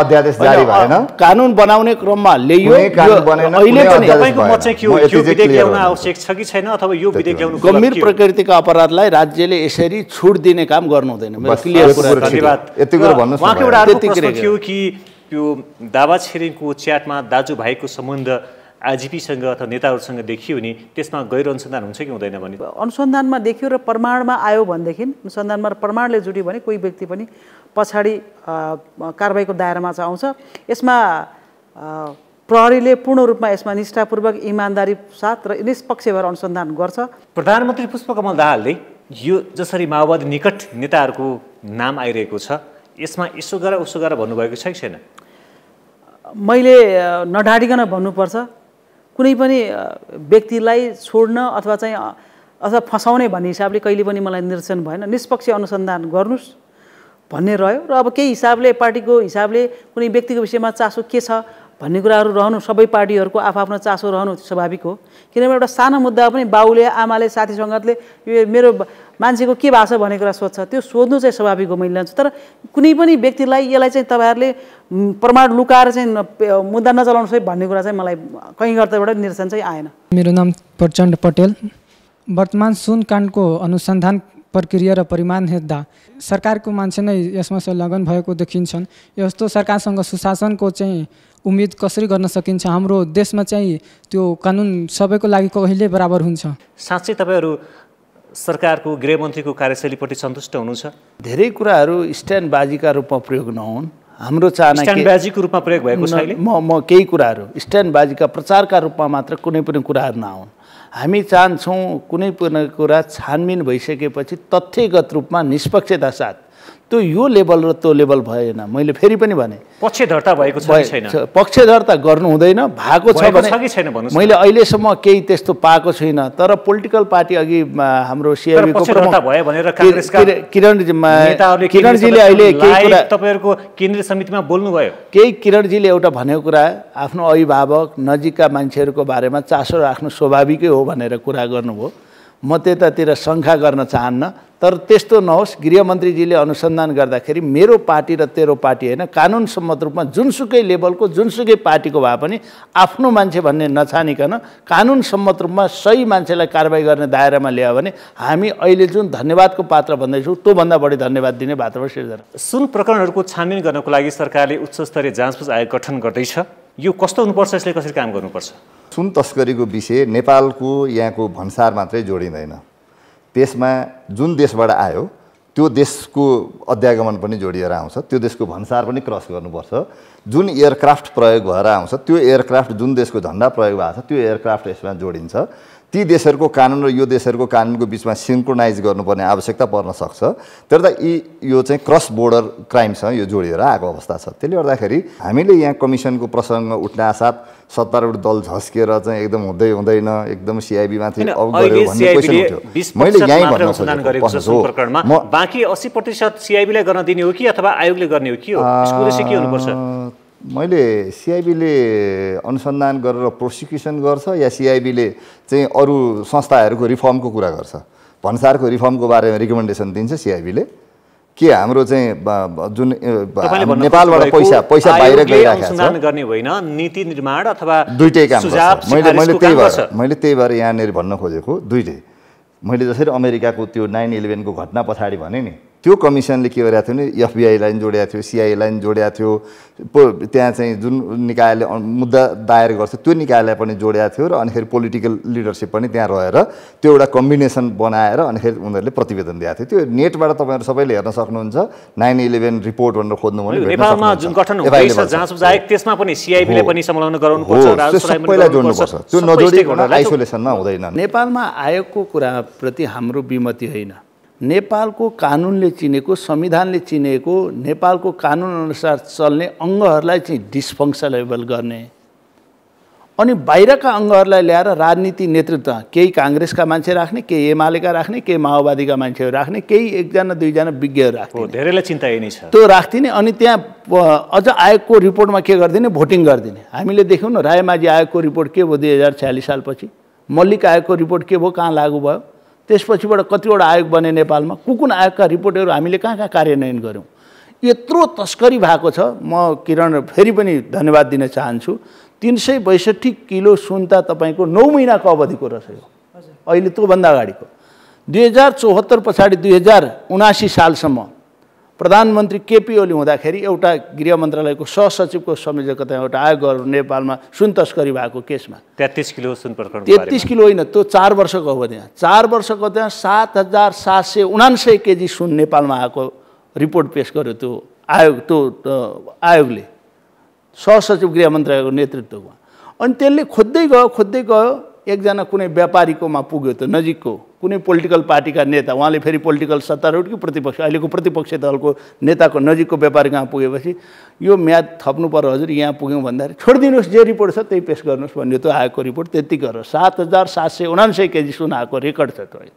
अध्यादेश जारी भएन। कानुन बनाउने क्रममा ल्याइयो। अहिले पनि तपाईको मत चाहिँ के हो? यो विधेयक ल्याउन आवश्यक छ कि छैन अथवा यो विधेयक ल्याउनु गम्भीर प्रकृतिका अपराधलाई राज्यले यसरी छुट दिने काम गर्नु हुँदैन। क्लियर कुरा। धन्यवाद। यति कुरा भन्नुस् न। उहाँको एउटा अर्को प्रश्न थियो कि यो दावा छिरिङको च्याटमा दाजुभाइको सम्बन्ध आइजिपीसँग अथवा नेताहरूसँग देखियो भने त्यसमा गैर अनुसन्धान हुन्छ कि हुँदैन भने? अनुसन्धानमा देखियो र प्रमाणमा आयो भनेदेखि अनुसन्धानमा प्रमाणले जुट्यो भने कोही व्यक्ति पनि पछाडि कारबाहीको दायरामा चाहिँ आउँछ। यसमा प्रहरीले पूर्ण रूपमा यसमा निष्ठापूर्वक इमानदारी साथ र निष्पक्ष भएर अनुसन्धान गर्छ। प्रधानमन्त्री पुष्पकमल दाहालले यो जसरी माओवादी निकट नेताहरूको नाम आइरहेको छ यसमा यसो गर उसो गर भन्नुभएको छ कि छैन? मैले नढाडिकन भन्नुपर्छ, कुनै पनि व्यक्तिलाई छोड्न अथवा चाहिँ अथवा फसाउने भन्ने हिसाबले कहिले पनि मलाई निर्देशन भएन। निष्पक्ष अनुसन्धान गर्नुस् भन्ने रह्यो र अब केही हिसाबले पार्टीको हिसाबले कुनै व्यक्तिको विषयमा चासो के छ भन्ने कुराहरू रहनु, सबै पार्टीहरूको आफ्नो चासो रहनु स्वाभाविक हो। किनभने एउटा सानो मुद्दा पनि बाउले आमाले साथी सङ्गतले यो मेरो मान्छेको के भएको छ भन्ने कुरा सोध्छ, त्यो सोध्नु चाहिँ स्वाभाविक हो मैले लान्छु। तर कुनै पनि व्यक्तिलाई यसलाई चाहिँ तपाईँहरूले प्रमाण लुकाएर चाहिँ मुद्दा नचलाउनुहोस् है भन्ने कुरा चाहिँ मलाई कहीँ गर्दाबाट निरसन चाहिँ आएन। मेरो नाम प्रचण्ड पटेल। वर्तमान सुन काण्डको अनुसन्धान प्रक्रिया र परिमाण हेर्दा सरकारको मान्छे नै यसमा संलग्न भएको देखिन्छन्। यस्तो सरकारसँग सुशासनको चाहिँ उम्मेद कसरी गर्न सकिन्छ? हाम्रो देशमा चाहिँ त्यो कानुन सबैको लागि कहिले बराबर हुन्छ? साँच्चै तपाईँहरू सरकारको गृहमन्त्रीको कार्यशैलीपट्टि सन्तुष्ट हुनुहुन्छ? धेरै कुराहरू स्ट्यान्डबाजीका रूपमा प्रयोग नहुन्, हाम्रो चाहना स्ट्यान्डबाजीको रूपमा प्रयोग भएको छ अहिले। म केही कुराहरू स्ट्यान्डबाजीका प्रचारका रूपमा मात्र कुनै पनि कुराहरू नआउन्। हामी चाहन्छौँ कुनै पनि कुरा छानबिन भइसकेपछि तथ्यगत रूपमा निष्पक्षता साथ त्यो यो लेभल र त्यो लेभल भएन। मैले फेरि पनि भने पक्षधर्ता भएको छ कि छैन? पक्षधर्ता गर्नु हुँदैन, भएको छ भने मैले अहिलेसम्म केही त्यस्तो पाएको छुइनँ। तर पोलिटिकल पार्टी अघि हाम्रो सिआइबीको किरणजीले अहिले केही कुरा तपाईँहरूको केन्द्रीय समितिमा बोल्नुभयो, केही किरणजीले एउटा भनेको कुरा आफ्नो अभिभावक नजिकका मान्छेहरूको बारेमा चासो राख्नु स्वाभाविकै हो भनेर कुरा गर्नुभयो। म त्यतातिर शङ्का गर्न चाहन्न, तर त्यस्तो नहोस्। गृहमन्त्रीजीले अनुसन्धान गर्दाखेरि मेरो पार्टी र तेरो पार्टी होइन, कानुन सम्मत रूपमा जुनसुकै लेभलको जुनसुकै पार्टीको भए पनि आफ्नो मान्छे भन्ने नछानिकन कानुन सम्मत रूपमा सही मान्छेलाई कारबाही गर्ने दायरामा ल्यायो भने हामी अहिले जुन धन्यवादको पात्र भन्दैछौँ त्योभन्दा बढी धन्यवाद दिने वातावरण सिर्जना। सुन प्रकरणहरूको छानबिन गर्नको लागि सरकारले उच्चस्तरीय जाँचबुझ आयोग गठन गर्दैछ। यो कस्तो हुनुपर्छ, यसले कसरी काम गर्नुपर्छ? सुन तस्करीको विषय नेपालको यहाँको भन्सार मात्रै जोडिँदैन, त्यसमा जुन देशबाट आयो त्यो देशको अध्यागमन पनि जोडिएर आउँछ, त्यो देशको भन्सार पनि क्रस गर्नुपर्छ। जुन एयरक्राफ्ट प्रयोग भएर आउँछ त्यो एयरक्राफ्ट जुन देशको झन्डा प्रयोग भएको छ त्यो एयरक्राफ्ट यसमा जोडिन्छ। ती देशहरूको कानुन र यो देशहरूको कानुनको बिचमा सिन्क्रोनाइज गर्नुपर्ने आवश्यकता पर्न सक्छ। तर यो चाहिँ क्रस बोर्डर क्राइमसँग यो जोडिएर आएको अवस्था छ। त्यसले गर्दाखेरि हामीले यहाँ कमिसनको प्रसङ्ग उठ्नासाथ सत्तारूढ दल झस्केर चाहिँ एकदम हुँदै हुँदैन एकदम सिआइबी माथि मैले यहीँ भन्न खोजेको बाँकी 80% सिआइबीलाई गर्न दिने हो कि अथवा आयोगले गर्ने हो कि के हुनुपर्छ? मैले सिआइबीले अनुसन्धान गरेर प्रोसिक्युसन गर्छ या सिआइबीले चाहिँ अरू संस्थाहरूको रिफर्मको कुरा गर्छ? भन्सारको रिफर्मको बारेमा रिकमेन्डेसन दिन्छ सिआइबीले के हाम्रो चाहिँ जुन नेपालबाट पैसा बाहिर गइरहेको छ गर्ने होइन, नीति निर्माण अथवा दुईटै काम गर्छ। मैले त्यही भएर यहाँनिर भन्न खोजेको दुईटै। मैले जसरी अमेरिकाको त्यो 9/11 को घटना पछाडि भने नि त्यो कमिसनले के गरेको थियो नि, एफबिआईलाई पनि जोडेको थियो, सिआइएलाई पनि जोडेको थियो, त्यहाँ चाहिँ जुन निकायले मुद्दा दायर गर्छ त्यो निकायलाई पनि जोडेको थियो र अनिखेरि पोलिटिकल लिडरसिप पनि त्यहाँ रहेर त्यो एउटा कम्बिनेसन बनाएर अनिखेरि उनीहरूले प्रतिवेदन दिएको थियो। त्यो नेटबाट तपाईँहरू सबैले हेर्न सक्नुहुन्छ। 9/11 रिपोर्ट भनेर खोज्नु भने नेपालमा जुन गठन हुँदैछ जाँचबुझ आयोग त्यसमा पनि सिआइबीले पनि संलग्न गराउनुपर्छ, सबैलाई जोड्नुपर्छ, त्यो नजोडिकन आइसोलेसनमा हुँदैन। नेपालमा आयोगको कुराप्रति हाम्रो विमति होइन, नेपालको कानुनले चिनेको संविधानले चिनेको नेपालको कानुन अनुसार चल्ने अङ्गहरूलाई चाहिँ डिस्फङ्सनेबल गर्ने अनि बाहिरका अङ्गहरूलाई ल्याएर राजनीति नेतृत्व केही काङ्ग्रेसका मान्छे राख्ने, केही एमालेका राख्ने, केही माओवादीका मान्छेहरू राख्ने, केही एकजना दुईजना विज्ञहरू राख्ने, धेरैलाई चिन्ता यही नै छ। त्यो राख्दिने अनि त्यहाँ अझ आयोगको रिपोर्टमा के गरिदिने, भोटिङ गरिदिने। हामीले देख्यौँ न रायमाझी आयोगको रिपोर्ट के भयो 2046 सालपछि, मल्लिक आयोगको रिपोर्ट के भयो, कहाँ लागू भयो, त्यसपछिबाट कतिवटा आयोग बने नेपालमा, कुन आयोगका रिपोर्टहरू हामीले कहाँ कहाँ कार्यान्वयन गऱ्यौँ। यत्रो तस्करी भएको छ। म किरण फेरि पनि धन्यवाद दिन चाहन्छु। 362 किलो सुन त तपाईँको 9 महिनाको अवधिको रहेछ यो, अहिले त्योभन्दा अगाडिको 2074 पछाडि 2079 सालसम्म प्रधानमन्त्री केपी ओली हुँदाखेरि एउटा गृह मन्त्रालयको सहसचिवको संयोजकता एउटा आयोग नेपालमा सुन तस्करी भएको केसमा 33 किलो सुन प्रकरण, 33 किलो होइन, त्यो 4 वर्षको अवधिमा 4 वर्षको त्यहाँ 7779 केजी सुन नेपालमा आएको रिपोर्ट पेश गर्यो त्यो आयोग। त्यो आयोगले सहसचिव गृह मन्त्रालयको नेतृत्वमा। अनि त्यसले खोज्दै गयो एकजना कुनै व्यापारीकोमा पुग्यो, त्यो नजिकको कुनै पोलिटिकल पार्टीका नेता, उहाँले फेरि पोलिटिकल सत्तारूढ कि प्रतिपक्ष अहिलेको प्रतिपक्ष दलको नेताको नजिकको व्यापारीकहाँ पुगेपछि यो म्याद थप्नु पर्यो हजुर, यहाँ पुग्यौँ भन्दाखेरि छोडिदिनुहोस्, जे रिपोर्ट छ त्यही पेश गर्नुहोस् भन्यो। त्यो आएको रिपोर्ट त्यति गरेर 7779 केजी सुन आएको रेकर्ड छ त्यो।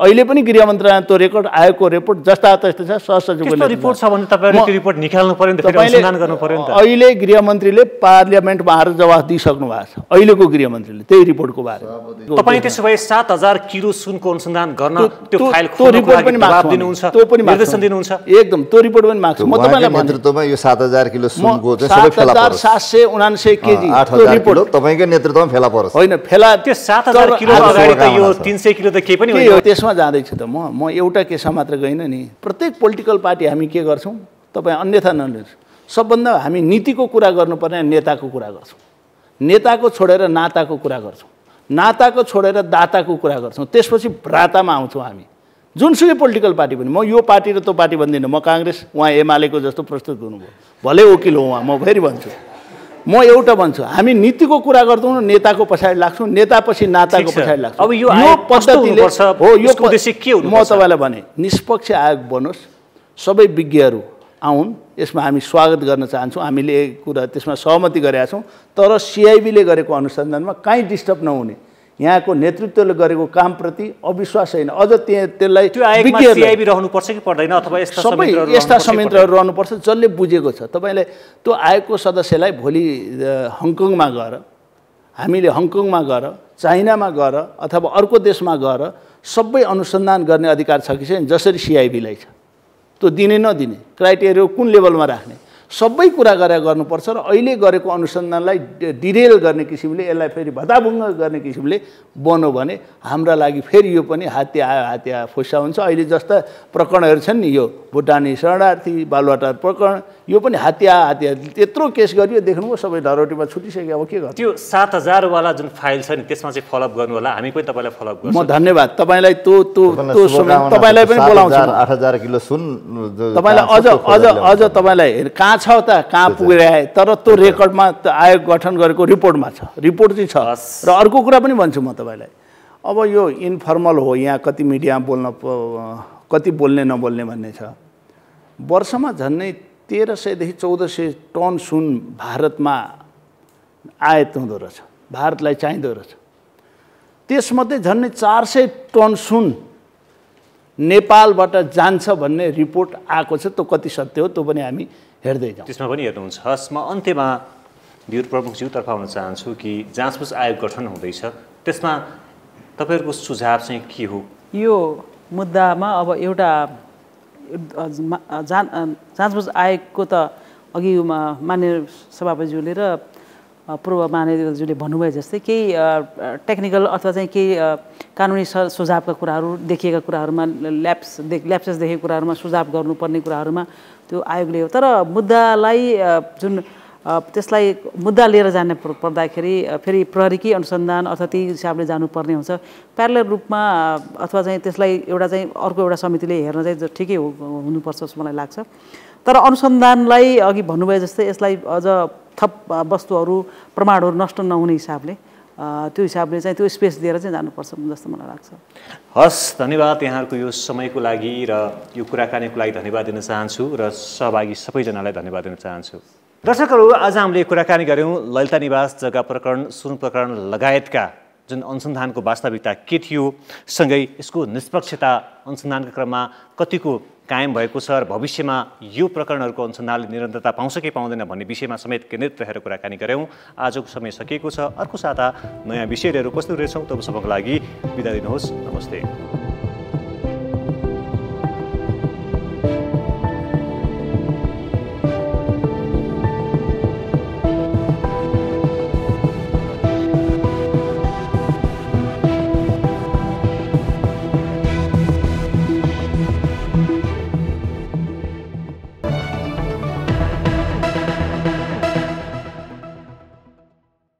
अहिले पनि गृह मन्त्रालयमा त्यो रेकर्ड आएको रिपोर्ट जस्ता त्यस्तै छ। सहसचिवको रिपोर्ट छ भने तपाईँहरूले त्यो रिपोर्ट निकाल्नु पर्यो नि त, फेरि अनुसन्धान गर्नु पर्यो नि त। अहिले गृहमन्त्रीले पार्लियामेन्टमा आएर जवाफ दिइसक्नु भएको छ अहिलेको गृहमन्त्रीले त्यही रिपोर्टको बारे। तपाईँ त्यसो भए 7000 किलो सुनको अनुसन्धान गर्न त्यो फाइल रिपोर्ट पनि दिनुहुन्छ, त्यो पनि निर्देशन दिनुहुन्छ? एकदम त्यो रिपोर्ट पनि माग्छु म। तपाईँलाई नेतृत्वमा यो 7000 किलो सुनको चाहिँ सबै फेला परोस्। 7779 केजी 8000 किलो तपाईँकै नेतृत्वमा फेला परोस्। होइन फेला त्यो 7000 किलो अगाडि त यो 300 किलो त केही पनि होइन। त्यसमा जाँदैछु त म एउटा केसमा मात्र गइनँ नि। प्रत्येक पोलिटिकल पार्टी हामी के गर्छौँ तपाईँ अन्यथा नलिनुहोस्। सबभन्दा हामी नीतिको कुरा गर्नुपर्ने नेताको कुरा गर्छौँ। नेताको छोडेर नाताको कुरा गर्छौँ, नाताको छोडेर दाताको कुरा गर्छौँ, त्यसपछि भ्रातामा आउँछौँ हामी। जुनसुकै पोलिटिकल पार्टी पनि, म यो पार्टी र त्यो पार्टी भन्दिनँ। म काङ्ग्रेस, उहाँ एमालेको जस्तो प्रस्तुत हुनुभयो, भले वकिल हो उहाँ, म फेरि भन्छु। म एउटा भन्छु, हामी नीतिको कुरा गर्छौँ, नेताको पछाडि लाग्छौँ, नेतापछि नाताको पछाडि लाग्छौँ। अब यो पद्धतिले हो, यो उद्देश्य के हुनु? म तपाईँलाई भने निष्पक्ष आयोग बनोस्, सबै विज्ञहरू आउन्, यसमा हामी स्वागत गर्न चाहन्छौँ। हामीले कुरा त्यसमा सहमति गरेका छौँ। तर सिआइबीले गरेको अनुसन्धानमा काहीँ डिस्टर्ब नहुने, यहाँको नेतृत्वले गरेको कामप्रति अविश्वास छैन। अझ त्यसलाई सिआइबी रहनुपर्छ कि पर्दैन, अथवा सबै यस्ता संयन्त्रहरू रहनुपर्छ जसले बुझेको छ। तपाईँले त्यो आयोगको सदस्यलाई भोलि हङकङमा गएर, हामीले हङकङमा गएर, चाइनामा गएर अथवा अर्को देशमा गएर सबै अनुसन्धान गर्ने अधिकार छ कि छैन? जसरी सिआइबीलाई छ त्यो दिने नदिने, क्राइटेरिया कुन लेभलमा राख्ने, सबै कुरा गरेर गर्नुपर्छ। र अहिले गरेको अनुसन्धानलाई डिरेल गर्ने किसिमले, यसलाई फेरि भताभुङ्ग गर्ने किसिमले बन्यो भने हाम्रा लागि फेरि यो पनि हात्ती आयो हात्ती आयो फोसा हुन्छ। अहिले जस्ता प्रकरणहरू छन् नि, यो भुटानी शरणार्थी, बालुवाटार प्रकरण, यो पनि हात्ती आयो हात्ती आयो, त्यत्रो केस गरियो, देख्नुभयो सबै धरोटीमा छुटिसक्यो। अब के गर्छ? त्यो 7000 वाला जुन फाइल छ नि, त्यसमा चाहिँ फलोअप गर्नु होला, हामी पनि तपाईँलाई फलोअप गर्छौँ। म धन्यवाद तपाईँलाई। तपाईँलाई पनि बोलाउँछु। 8000 किलो सुन तपाईँलाई अझ तपाईँलाई कहाँ छ त, कहाँ पुगिरहे, तर त्यो रेकर्डमा आयोग गठन गरेको रिपोर्टमा छ, रिपोर्ट चाहिँ छ। र अर्को कुरा पनि भन्छु म तपाईँलाई, अब यो इन्फर्मल हो, यहाँ कति मिडियामा बोल्न, कति बोल्ने नबोल्ने भन्ने छ। वर्षमा झन्डै 1300 देखि 1400 टन सुन भारतमा आयात हुँदो रहेछ, भारतलाई चाहिँदो रहेछ। त्यसमध्ये झन्डै 400 टन सुन नेपालबाट जान्छ भन्ने रिपोर्ट आएको छ। त्यो कति सत्य हो त्यो पनि हामी हेर्दै जाउँ, त्यसमा पनि हेर्नुहुन्छ। हस्, म अन्त्यमा ब्युरो प्रमुखज्यूतर्फ आउन चाहन्छु कि जाँचबुझ आयोग गठन हुँदैछ, त्यसमा तपाईँहरूको सुझाव चाहिँ के हो? यो मुद्दामा अब एउटा जाँचबुझ आयोगको त अघि मान्य सभापतिज्यूले र पूर्व महानिर्देशकज्यूले भन्नुभयो जस्तै केही टेक्निकल अथवा चाहिँ केही कानुनी सुझावका कुराहरू, देखिएका कुराहरूमा ल्याप्सेस देखेको कुराहरूमा सुझाव गर्नुपर्ने कुराहरूमा त्यो आयोगले हो। तर मुद्दालाई जुन त्यसलाई मुद्दा लिएर जाने पर्दाखेरि फेरि प्रहरीकै अनुसन्धान अथवा त्यही हिसाबले जानुपर्ने हुन्छ। प्यारलल रूपमा अथवा चाहिँ त्यसलाई एउटा चाहिँ अर्को एउटा समितिले हेर्न चाहिँ ठिकै हुनुपर्छ जस्तो मलाई लाग्छ। तर अनुसन्धानलाई अघि भन्नुभयो जस्तै यसलाई अझ थप वस्तुहरू, प्रमाणहरू नष्ट नहुने हिसाबले, त्यो हिसाबले चाहिँ त्यो स्पेस दिएर चाहिँ जानुपर्छ जस्तो मलाई लाग्छ। हस्, धन्यवाद यहाँहरूको यो समयको लागि र यो कुराकानीको लागि धन्यवाद दिन चाहन्छु र सहभागी सबैजनालाई धन्यवाद दिन चाहन्छु। दर्शकहरू, आज हामीले कुराकानी गऱ्यौँ ललिता निवास जग्गा प्रकरण, सुन प्रकरण लगायतका जुन अनुसन्धानको वास्तविकता के थियो, सँगै यसको निष्पक्षता अनुसन्धानका क्रममा कतिको कायम भएको छ र भविष्यमा यो प्रकरणहरूको अनुसन्धानले निरन्तरता पाउँछ कि पाउँदैन भन्ने विषयमा समेत केन्द्रित रहेर कुराकानी गऱ्यौँ। आजको समय सकिएको छ। अर्को साता नयाँ विषय लिएर उपस्थित रहेछौँ। तब सबैको लागि बिदा दिनुहोस्। नमस्ते।